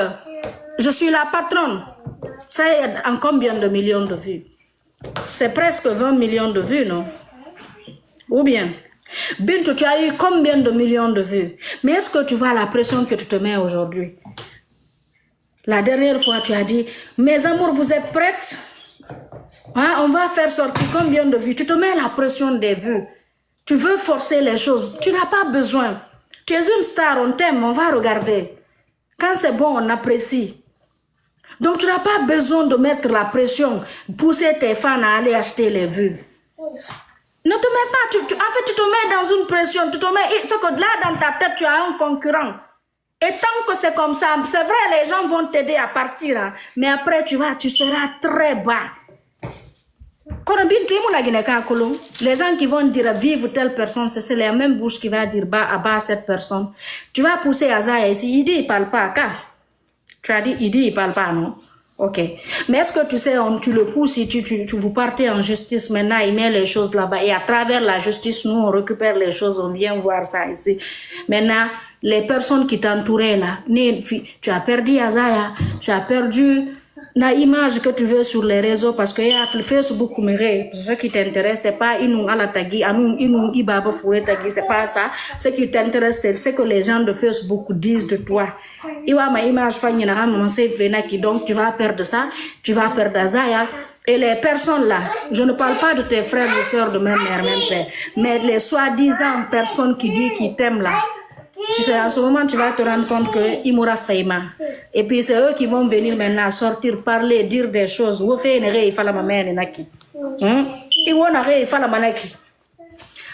je suis la patronne. Ça est en combien de millions de vues? C'est presque 20 millions de vues, non? Ou bien? Bintou, tu as eu combien de millions de vues? Mais est-ce que tu vois la pression que tu te mets aujourd'hui? La dernière fois, tu as dit, mes amours, vous êtes prêtes? Hein, on va faire sortir combien de vues? Tu te mets la pression des vues. Tu veux forcer les choses. Tu n'as pas besoin. Tu es une star, on t'aime, on va regarder. Quand c'est bon, on apprécie. Donc, tu n'as pas besoin de mettre la pression, pousser tes fans à aller acheter les vues. Ne te mets pas, en fait, tu te mets dans une pression, tu te mets, ce que là, dans ta tête, tu as un concurrent. Et tant que c'est comme ça, c'est vrai, les gens vont t'aider à partir, hein, mais après, tu seras très bas. Les gens qui vont dire vive telle personne, c'est la même bouche qui va dire bas à cette personne. Tu vas pousser Azaya ici, il dit, il parle pas, tu as dit, il dit, il parle pas, non? Ok. Mais est-ce que tu sais, tu le pousses, si vous partez en justice maintenant, il met les choses là-bas. Et à travers la justice, nous, on récupère les choses, on vient voir ça ici. Maintenant, les personnes qui t'entouraient là, tu as perdu Azaya, tu as perdu la image que tu veux sur les réseaux parce que Facebook, ce qui t'intéresse, c'est pas c'est pas ça. Ce qui t'intéresse, c'est ce que les gens de Facebook disent de toi. Ma image, donc tu vas perdre ça, tu vas perdre Azaya. Et les personnes là, je ne parle pas de tes frères et sœurs de même mère, même père, mais les soi-disant personnes qui disent qu'ils t'aiment là. Tu sais, en ce moment, tu vas te rendre compte que Imoura Feima. Et puis, c'est eux qui vont venir maintenant sortir, parler, dire des choses.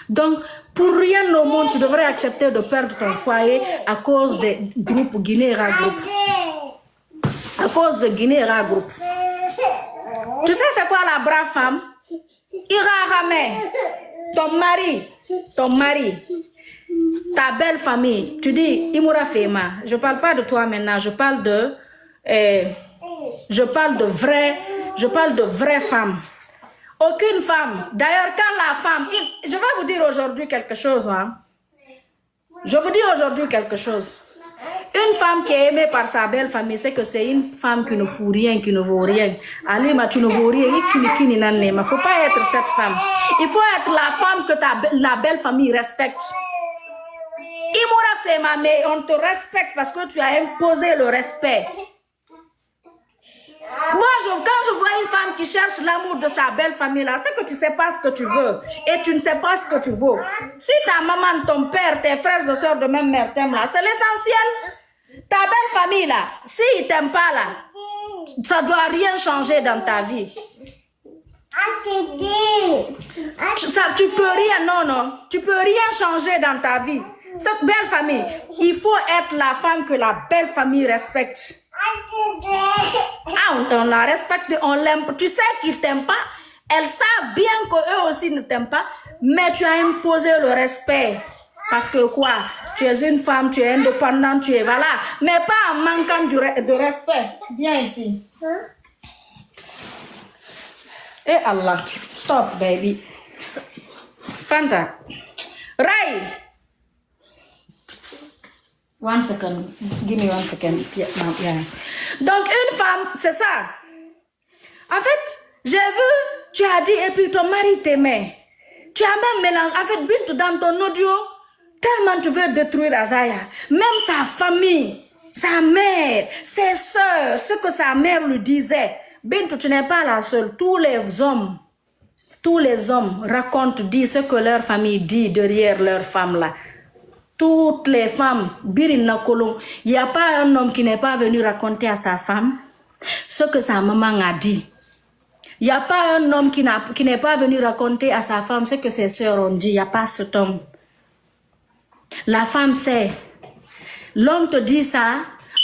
Donc, pour rien au monde, tu devrais accepter de perdre ton foyer à cause des groupes Guinée-Ra Group. À cause de Guinée-Ra Group. Tu sais, c'est quoi la brave femme? Ira Ramé, ton mari. Ta belle famille, tu dis Imoura Feima. Je parle pas de toi maintenant, je parle de vraies femmes. Aucune femme. D'ailleurs, quand la femme, je vais vous dire aujourd'hui quelque chose, hein. Je vous dis aujourd'hui quelque chose. Une femme qui est aimée par sa belle famille, c'est que c'est une femme qui ne fout rien, qui ne vaut rien. Alima, tu ne vaux rien. Il ne faut pas être cette femme. Il faut être la femme que la belle famille respecte. Imoura Feima, mais on te respecte parce que tu as imposé le respect. Moi, quand je vois une femme qui cherche l'amour de sa belle famille là, c'est que tu ne sais pas ce que tu veux et tu ne sais pas ce que tu vaux. Si ta maman, ton père, tes frères et soeurs de même mère t'aiment là, c'est l'essentiel. Ta belle famille là, s'ils ne t'aiment pas là, ça ne doit rien changer dans ta vie. Tu peux rien, non, tu peux rien changer dans ta vie. Cette belle famille, il faut être la femme que la belle famille respecte. On la respecte, on l'aime. Tu sais qu'ils ne t'aiment pas. Elles savent bien qu'eux aussi ne t'aiment pas. Mais tu as imposé le respect. Parce que quoi? Tu es une femme, tu es indépendante, tu es voilà. Mais pas en manquant de respect. Viens ici. Et Allah. Stop, baby. Fanta. Rai. 1 second. Give me 1 second. Yeah. Donc, une femme, c'est ça. En fait, j'ai vu, tu as dit, et puis ton mari t'aimait. Tu as même mélangé. En fait, Bintou, dans ton audio, tellement tu veux détruire Azaya. Même sa famille, sa mère, ses soeurs, ce que sa mère lui disait. Bintou, tu n'es pas la seule. Tous les hommes racontent, disent ce que leur famille dit derrière leur femme là. Toutes les femmes, Birina Kolon, il n'y a pas un homme qui n'est pas venu raconter à sa femme ce que sa maman a dit. Il n'y a pas un homme qui n'est pas venu raconter à sa femme ce que ses soeurs ont dit. Il n'y a pas cet homme. La femme sait. L'homme te dit ça.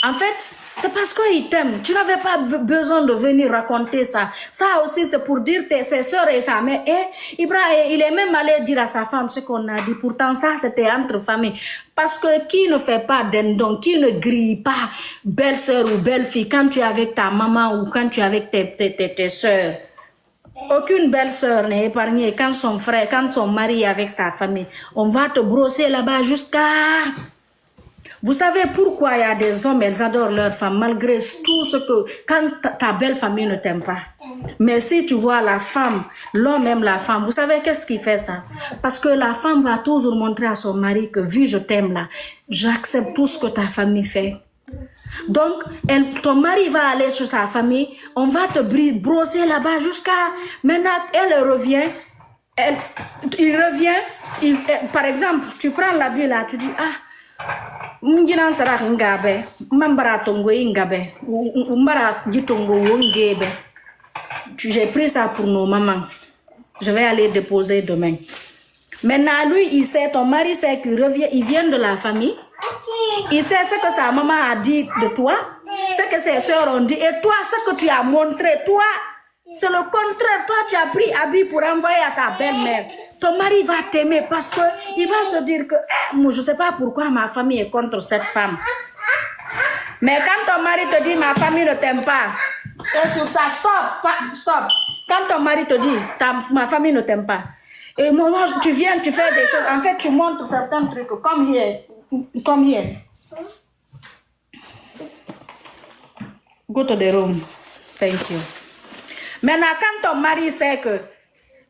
En fait, c'est parce qu'il t'aime. Tu n'avais pas besoin de venir raconter ça. Ça aussi, c'est pour dire ses soeurs et sa mère. Et Ibrahim, il est même allé dire à sa femme ce qu'on a dit. Pourtant, ça, c'était entre familles. Parce que qui ne fait pas d'endon, qui ne grille pas belle-sœur ou belle-fille quand tu es avec ta maman ou quand tu es avec tes soeurs. Aucune belle-sœur n'est épargnée quand son frère, quand son mari est avec sa famille. On va te brosser là-bas jusqu'à... Vous savez pourquoi il y a des hommes, ils adorent leur femme, malgré tout ce que... Quand ta belle famille ne t'aime pas. Mais si tu vois la femme, l'homme aime la femme, vous savez qu'est-ce qui fait ça? Parce que la femme va toujours montrer à son mari que, vu je t'aime là, j'accepte tout ce que ta famille fait. Donc, ton mari va aller sur sa famille, on va te brosser là-bas jusqu'à... Maintenant, elle revient, il revient, par exemple, tu prends l'habit là, tu dis, ah, Mungina sara ngabe, mambara tongo ingabe, umbara jitongo wongebe. J'ai pris ça pour nos mamans. Je vais aller déposer demain. Maintenant, lui, il sait, ton mari sait qu'il revient, il vient de la famille. Il sait ce que sa maman a dit de toi, ce que ses soeurs ont dit, et toi, ce que tu as montré, toi, c'est le contraire. Toi, tu as pris habit pour envoyer à ta belle-mère. Ton mari va t'aimer parce que il va se dire que moi, je ne sais pas pourquoi ma famille est contre cette femme. Mais quand ton mari te dit ma famille ne t'aime pas, et sur ça, stop. Quand ton mari te dit ma famille ne t'aime pas, et moi, tu viens, tu fais des choses, en fait, tu montres certains trucs, comme hier. Go to the room. Thank you. Maintenant, quand ton mari sait que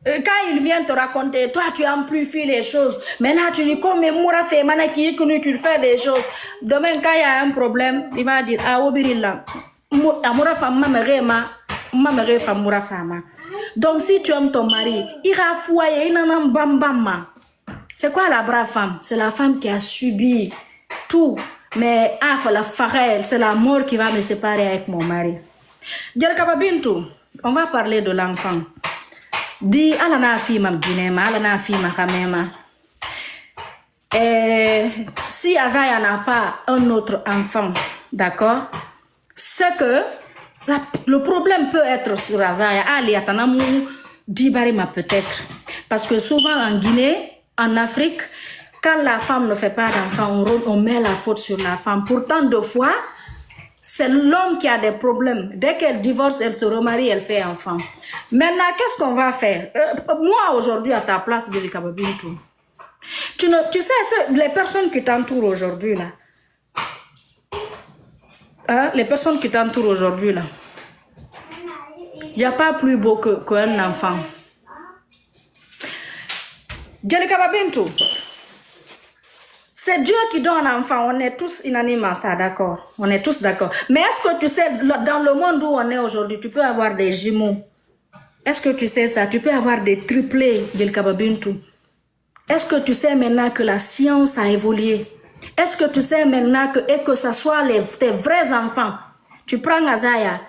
quand il vient te raconter, toi tu amplifies les choses. Maintenant tu dis comme Moura fait, maintenant qui tu fais des choses. Demain quand il y a un problème, il va dire ah obirilla, Moura femme ma femme Moura femme. Donc si tu aimes ton mari, il va foyer, il n'en bam. C'est quoi la brave femme? C'est la femme qui a subi tout. Mais faut la farelle, c'est la mort qui va me séparer avec mon mari. Djelkaba Bintou, on va parler de l'enfant. Dis alana fi mam ginema, alana fi ma kamema. Si Azaya n'a pas un autre enfant, d'accord, c'est que le problème peut être sur Azaya. Ali atanamu dibarima peut-être. Parce que souvent en Guinée, en Afrique, quand la femme ne fait pas d'enfant, on met la faute sur la femme. Pourtant, deux fois, c'est l'homme qui a des problèmes. Dès qu'elle divorce, elle se remarie, elle fait enfant. Maintenant, qu'est-ce qu'on va faire? Moi, aujourd'hui, à ta place, Djelkaba Bintou, tu sais, les personnes qui t'entourent aujourd'hui, là, hein, les personnes qui t'entourent aujourd'hui, là, il n'y a pas plus beau qu'un enfant. Djelkaba Bintou, c'est Dieu qui donne un enfant, on est tous unanimes à ça, d'accord? On est tous d'accord. Mais est-ce que tu sais, dans le monde où on est aujourd'hui, tu peux avoir des jumeaux? Est-ce que tu sais ça? Tu peux avoir des triplés, Djelkaba Bintou. Est-ce que tu sais maintenant que la science a évolué? Est-ce que tu sais maintenant que ça soit tes vrais enfants? Tu prends Azaya,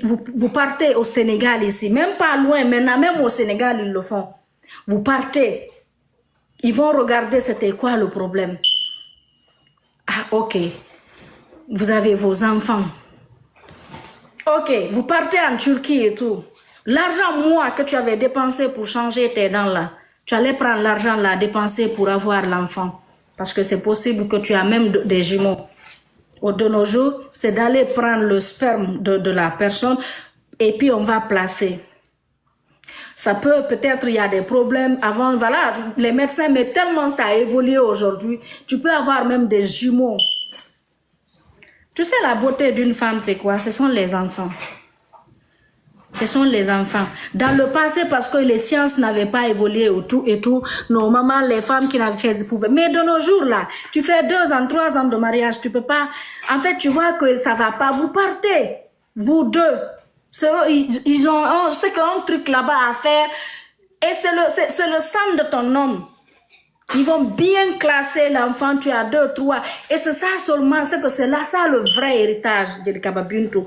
vous partez au Sénégal ici, même pas loin, maintenant même au Sénégal ils le font. Vous partez, ils vont regarder c'était quoi le problème. Ah, ok. Vous avez vos enfants. Ok, vous partez en Turquie et tout. L'argent, moi, que tu avais dépensé pour changer tes dents là, tu allais prendre l'argent là, dépenser pour avoir l'enfant. Parce que c'est possible que tu as même des jumeaux. De nos jours, c'est d'aller prendre le sperme de la personne et puis on va placer. Ça peut-être il y a des problèmes avant, voilà, les médecins, mais tellement ça a évolué aujourd'hui, tu peux avoir même des jumeaux. Tu sais, la beauté d'une femme, c'est quoi? Ce sont les enfants. Ce sont les enfants. Dans le passé, parce que les sciences n'avaient pas évolué et tout, nos mamans, les femmes qui n'avaient fait pouvaient. Mais de nos jours, là, tu fais 2 ans, 3 ans de mariage, tu peux pas. En fait, tu vois que ça va pas. Vous partez, vous deux. Ils ont c'est qu'un truc là-bas à faire. Et c'est le sang de ton homme. Ils vont bien classer l'enfant, tu as 2, 3. Et c'est ça seulement, c'est que c'est là, ça le vrai héritage de Kababuntu.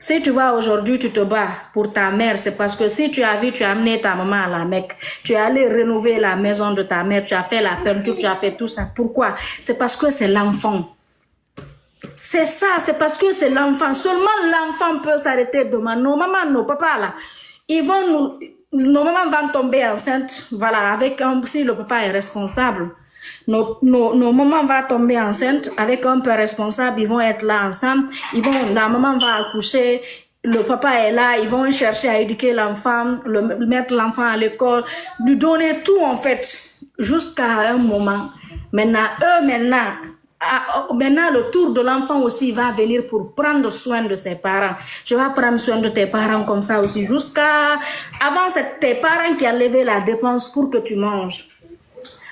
Si tu vas aujourd'hui, tu te bats pour ta mère, c'est parce que si tu as vu, tu as amené ta maman à la Mecque, tu es allé rénover la maison de ta mère, tu as fait la peinture, tu as fait tout ça. Pourquoi? C'est parce que c'est l'enfant. C'est ça, c'est parce que c'est l'enfant. Seulement l'enfant peut s'arrêter demain. Nos mamans, nos papas là, ils vont nos mamans vont tomber enceintes, voilà, avec si le papa est responsable. Nos mamans vont tomber enceintes avec un père responsable, ils vont être là ensemble, la maman va accoucher, le papa est là, ils vont chercher à éduquer l'enfant, mettre l'enfant à l'école, lui donner tout en fait, jusqu'à un moment. Maintenant, maintenant, le tour de l'enfant aussi va venir pour prendre soin de ses parents. Je vais prendre soin de tes parents comme ça aussi. Avant, c'est tes parents qui enlevaient la dépense pour que tu manges.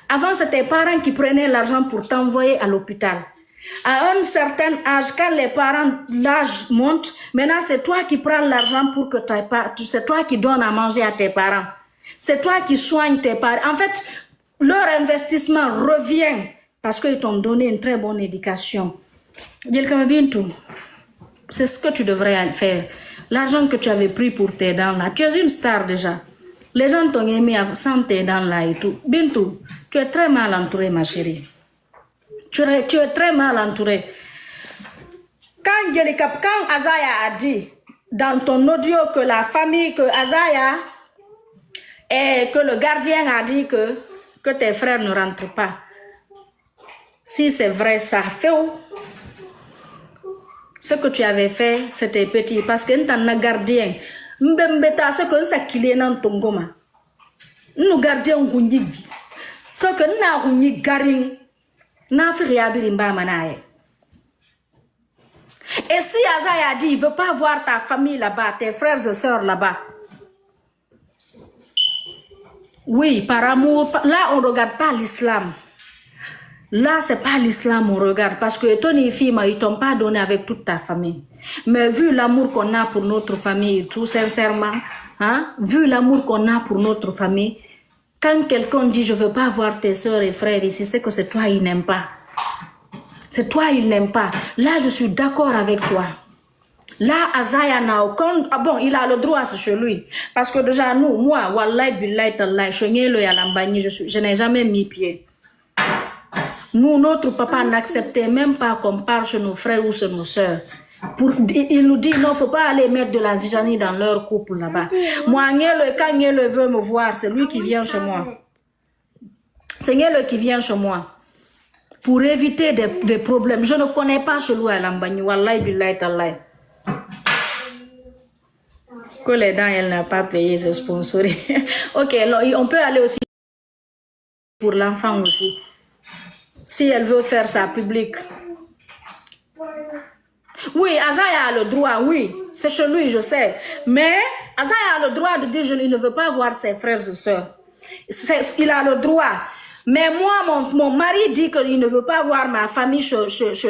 Avant, c'est tes parents qui prenaient l'argent pour t'envoyer à l'hôpital. À un certain âge, quand les parents, l'âge monte, maintenant, c'est toi qui prends l'argent pour que c'est toi qui donnes à manger à tes parents. C'est toi qui soignes tes parents. En fait, leur investissement revient parce qu'ils t'ont donné une très bonne éducation. C'est ce que tu devrais faire. L'argent que tu avais pris pour tes dents là, tu es une star déjà. Les gens t'ont aimé sans tes dents là et tout. Bintou, tu es très mal entourée, ma chérie. Tu es très mal entourée. Quand Azaya a dit dans ton audio que la famille, que Azaya et que le gardien a dit que tes frères ne rentrent pas. Si c'est vrai, ça fait où? Ce que tu avais fait, c'était petit. Parce que tu as un gardien. Mbembeta, ce que ça qu'il est dans ton goma. Nous gardiens, on dit. Ce que nous avons garing. N'a fait réabirimba manaye. Et si Azaya a dit, il ne veut pas voir ta famille là-bas, tes frères et sœurs là-bas. Oui, par amour. Là, on ne regarde pas l'islam. Là, c'est pas l'islam on regarde. Parce que ton fille, ils t'ont pas donné avec toute ta famille. Mais vu l'amour qu'on a pour notre famille et tout, sincèrement, hein, vu l'amour qu'on a pour notre famille, quand quelqu'un dit je veux pas voir tes soeurs et frères ici, c'est que c'est toi il n'aime pas. C'est toi il n'aime pas. Là, je suis d'accord avec toi. Là, Azaya n'a aucun... Ah bon, il a le droit, c'est chez lui. Parce que déjà, moi, wallahi billahi tallahi, je n'ai jamais mis pied. Nous, notre papa n'acceptait même pas qu'on parle chez nos frères ou chez nos soeurs. Il nous dit, non, il ne faut pas aller mettre de la zizanie dans leur couple là-bas. Moi, quand Niele veut me voir, c'est lui qui vient chez moi. C'est Niele qui vient chez moi. Pour éviter des problèmes. Je ne connais pas chez lui à Lambani. Wallahi billahi tallahi. Que les dents, elle n'a pas payé ce sponsoring. Ok, alors, on peut aller aussi pour l'enfant aussi. Si elle veut faire ça public. Oui, Azaya a le droit, oui. C'est chez lui, je sais. Mais Azaya a le droit de dire il ne veut pas voir ses frères et sœurs. Il a le droit. Mais moi, mon mari dit qu'il ne veut pas voir ma famille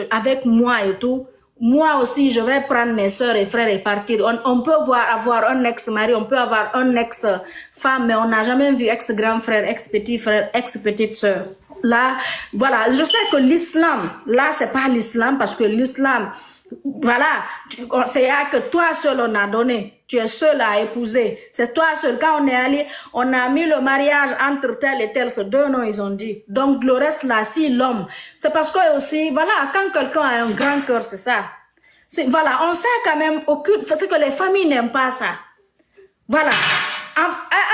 avec moi et tout. Moi aussi, je vais prendre mes soeurs et frères et partir. On peut avoir un ex-mari, on peut avoir un ex-femme, mais on n'a jamais vu ex-grand frère, ex-petit frère, ex-petite soeur. Là, voilà, je sais que l'islam, là, c'est pas l'islam, parce que l'islam, voilà, c'est à que toi seul on a donné. Tu es seul à épouser. C'est toi seul. Quand on est allé, on a mis le mariage entre tel et tel. Ce 2 noms, ils ont dit. Donc, le reste là, si l'homme, c'est parce que aussi, voilà, quand quelqu'un a un grand cœur, c'est ça. Voilà, on sait quand même, c'est que les familles n'aiment pas ça. Voilà.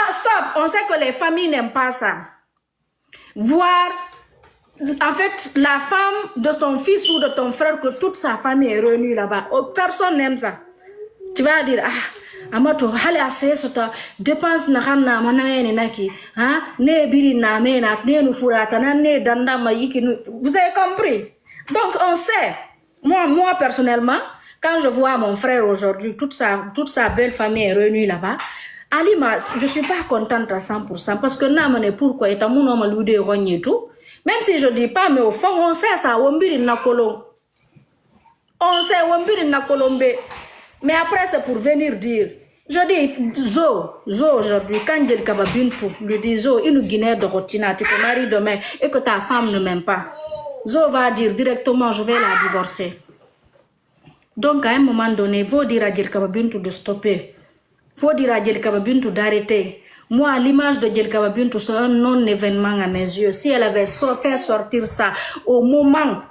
Stop, on sait que les familles n'aiment pas ça. Voir, en fait, la femme de ton fils ou de ton frère, que toute sa famille est réunie là-bas. Personne n'aime ça. Tu vas dire, amato hali ase sota dépense na xamna manane naki hein ne biri na mena ne nu furata na ne danda ma yiki. Vous avez compris? Donc on sait, moi personnellement, Quand je vois mon frère aujourd'hui, toute sa belle famille est réunie là-bas. Alima, je ne suis pas contente à 100% parce que n'a pourquoi et mon homme lui de tout. Même si je ne dis pas, mais au fond, on sait ça, on sait na Colombe. Mais après, c'est pour venir dire. Je dis, Zo aujourd'hui, quand Djel Kababintou lui dit, Zo, une Guinée de Rotina, tu te maries demain et que ta femme ne m'aime pas. Zo va dire directement, je vais la divorcer. Donc, à un moment donné, il faut dire à Djel Kababintou de stopper. Il faut dire à Djel Kababintou d'arrêter. Moi, l'image de Djel Kababintou, c'est un non-événement à mes yeux. Si elle avait fait sortir ça au moment,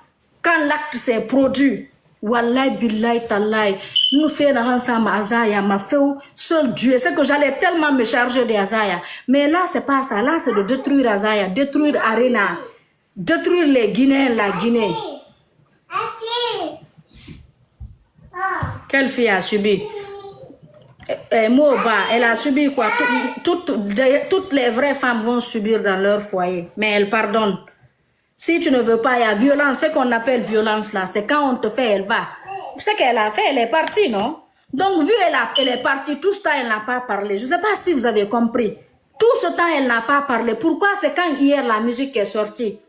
quand l'acte s'est produit, Wallahi billahi tallahi, nous faisons ensemble Azaya, ma fait seul Dieu. C'est que j'allais tellement me charger de Azaya. Mais là, c'est pas ça. Là, c'est de détruire Azaya, détruire Arena, détruire les Guinéens, la Guinée. Quelle fille a subi? Moba, elle a subi quoi? Toutes les vraies femmes vont subir dans leur foyer. Mais elle pardonne. Si tu ne veux pas, il y a violence. Ce qu'on appelle violence là, c'est quand on te fait, elle va. Ce qu'elle a fait, elle est partie, non? Donc, vu elle est partie, tout ce temps, elle n'a pas parlé. Je ne sais pas si vous avez compris. Tout ce temps, elle n'a pas parlé. Pourquoi? C'est quand hier la musique est sortie.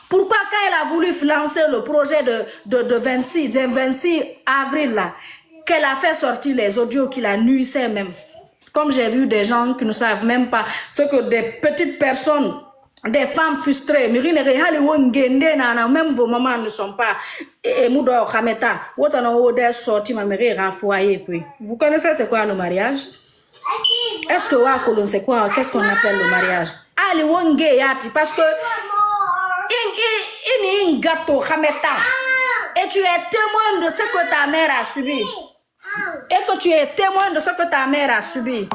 Pourquoi quand elle a voulu lancer le projet de 26 avril là, qu'elle a fait sortir les audios qui la nuisaient même. Comme j'ai vu des gens qui ne savent même pas ce que des petites personnes, des femmes frustrées, même vos mamans ne sont pas. Vous connaissez c'est quoi le mariage? Est-ce que c'est quoi? Qu'est-ce qu'on appelle le mariage? Parce que il gâteau et tu es témoin de ce que ta mère a subi. Et que tu es témoin de ce que ta mère a subi.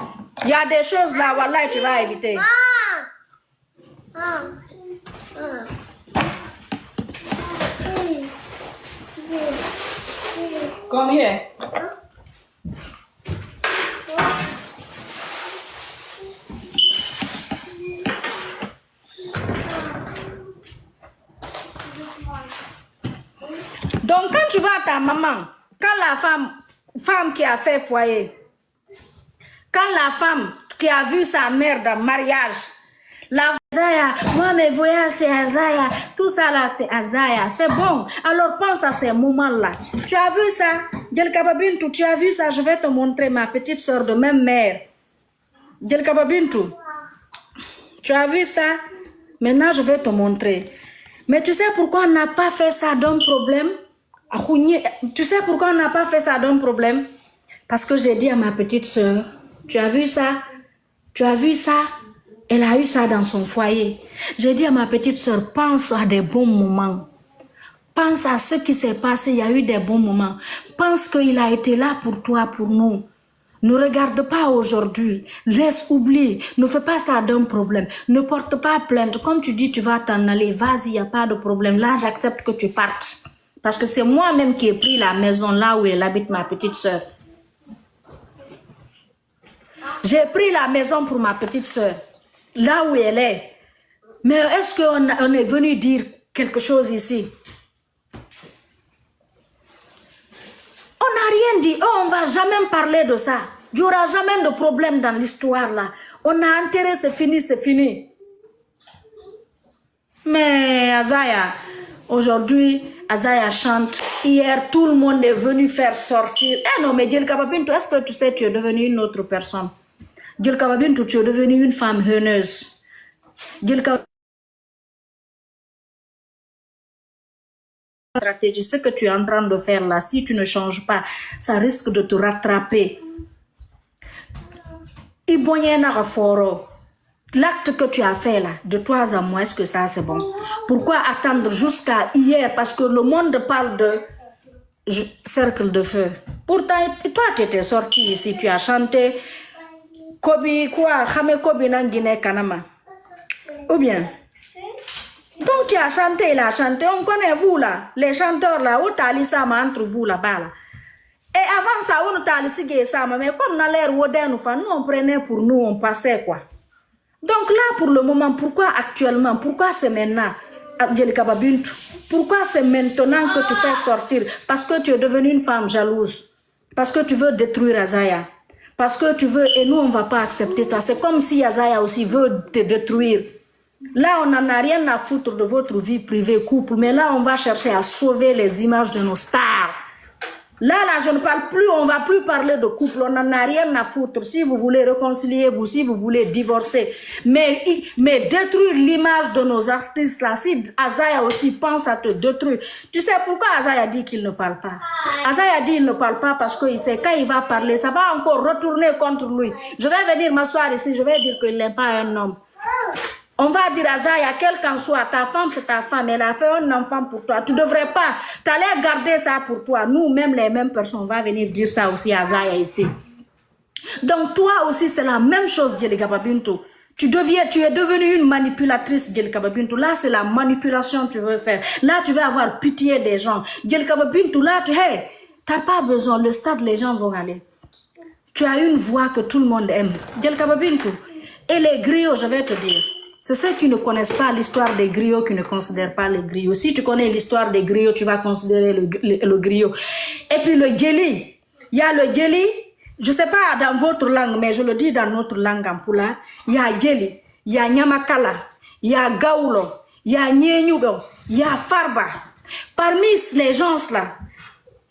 Il y a des choses là, voilà, tu vas éviter. Come here. Donc quand tu vas à ta maman, quand la femme qui a fait foyer, quand la femme qui a vu sa mère dans le mariage, la Azaya, moi mes voyages c'est Azaya, tout ça là c'est Azaya, c'est bon. Alors pense à ces moments-là. Tu as vu ça, Djel Kababintou, tu as vu ça, je vais te montrer ma petite soeur de même mère. Djel Kababintou, tu as vu ça? Maintenant je vais te montrer. Mais tu sais pourquoi on n'a pas fait ça d'un problème? Tu sais pourquoi on n'a pas fait ça d'un problème? Parce que j'ai dit à ma petite soeur, tu as vu ça? Tu as vu ça? Elle a eu ça dans son foyer. J'ai dit à ma petite soeur, pense à des bons moments. Pense à ce qui s'est passé, il y a eu des bons moments. Pense qu'il a été là pour toi, pour nous. Ne regarde pas aujourd'hui. Laisse oublier. Ne fais pas ça d'un problème. Ne porte pas plainte. Comme tu dis, tu vas t'en aller. Vas-y, il n'y a pas de problème. Là, j'accepte que tu partes. Parce que c'est moi-même qui ai pris la maison là où elle habite, ma petite soeur. J'ai pris la maison pour ma petite soeur. Là où elle est. Mais est-ce qu'on est venu dire quelque chose ici? On n'a rien dit. Oh, on ne va jamais parler de ça. Il n'y aura jamais de problème dans l'histoire là. On a enterré, c'est fini, c'est fini. Mais Azaya, aujourd'hui, Azaya chante. Hier, tout le monde est venu faire sortir. Eh non, mais Djel Kababintou, est-ce que tu sais, tu es devenue une autre personne? Djel Kababintou, tu es devenue une femme haineuse. Djel Kababintou, stratégie, ce que tu es en train de faire là, si tu ne changes pas, ça risque de te rattraper. L'acte que tu as fait là, de toi à moi, est-ce que ça c'est bon? Pourquoi attendre jusqu'à hier? Parce que le monde parle de cercle de feu. Pourtant, toi tu étais sorti ici, tu as chanté Kobi quoi, Khame Kobi Nangine Kanama. Ou bien? Donc tu as chanté, il a chanté, on connaît vous là, les chanteurs là, où t'as li sama entre vous là-bas là. Et avant ça, on t'a li sama, mais comme on a l'air nous on prenait pour nous, on passait quoi. Donc là, pour le moment, pourquoi actuellement, pourquoi c'est maintenant? Djelika Babintou, pourquoi c'est maintenant que tu fais sortir? Parce que tu es devenue une femme jalouse. Parce que tu veux détruire Azaya. Parce que tu veux, et nous on ne va pas accepter ça. C'est comme si Azaya aussi veut te détruire. Là, on n'en a rien à foutre de votre vie privée, couple, mais là, on va chercher à sauver les images de nos stars. Là, je ne parle plus, on ne va plus parler de couple, on n'en a rien à foutre. Si vous voulez réconcilier, vous, si vous voulez divorcer, mais détruire l'image de nos artistes là, si Azaya aussi pense à te détruire. Tu sais pourquoi Azaya dit qu'il ne parle pas? Azaya dit qu'il ne parle pas parce qu'il sait quand il va parler, ça va encore retourner contre lui. Je vais venir m'asseoir ici, je vais dire qu'il n'est pas un homme. On va dire à Azaya, quel qu'en soit, ta femme c'est ta femme, elle a fait un enfant pour toi. Tu ne devrais pas, tu allais garder ça pour toi. Nous, même les mêmes personnes, on va venir dire ça aussi à Azaya ici. Donc toi aussi, c'est la même chose, Djelika Babintou. Tu es devenue une manipulatrice, Djelika Babintou. Là, c'est la manipulation que tu veux faire. Là, tu veux avoir pitié des gens. Djelika Babintou, là, tu n'as pas besoin. Le stade, les gens vont aller. Tu as une voix que tout le monde aime. Djelika Babintou. Et les griots, je vais te dire. C'est ceux qui ne connaissent pas l'histoire des griots qui ne considèrent pas les griots. Si tu connais l'histoire des griots, tu vas considérer le griot. Et puis le djeli. Il y a le djeli, je ne sais pas dans votre langue, mais je le dis dans notre langue en Pula. Il y a djeli, il y a nyamakala, il y a gaoulo, il y a nyenyubo, il y a farba. Parmi les gens là,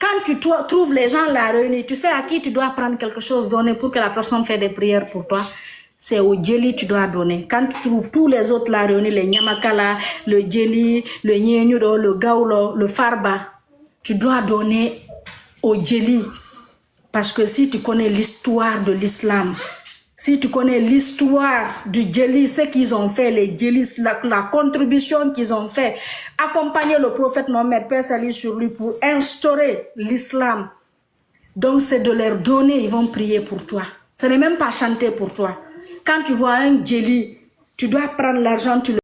quand tu trouves les gens là réunis, tu sais à qui tu dois prendre quelque chose, donner pour que la personne fasse des prières pour toi. C'est au djeli tu dois donner. Quand tu trouves tous les autres là réunis, les nyamakala, le djeli, le nyenyudo, le gaoulo, le farba, tu dois donner au djeli. Parce que si tu connais l'histoire de l'islam, si tu connais l'histoire du djeli, ce qu'ils ont fait, les djelis, la contribution qu'ils ont fait, accompagner le prophète Mohammed, paix salut sur lui, pour instaurer l'islam. Donc c'est de leur donner, ils vont prier pour toi. Ce n'est même pas chanter pour toi. Quand tu vois un djeli, tu dois prendre l'argent, tu le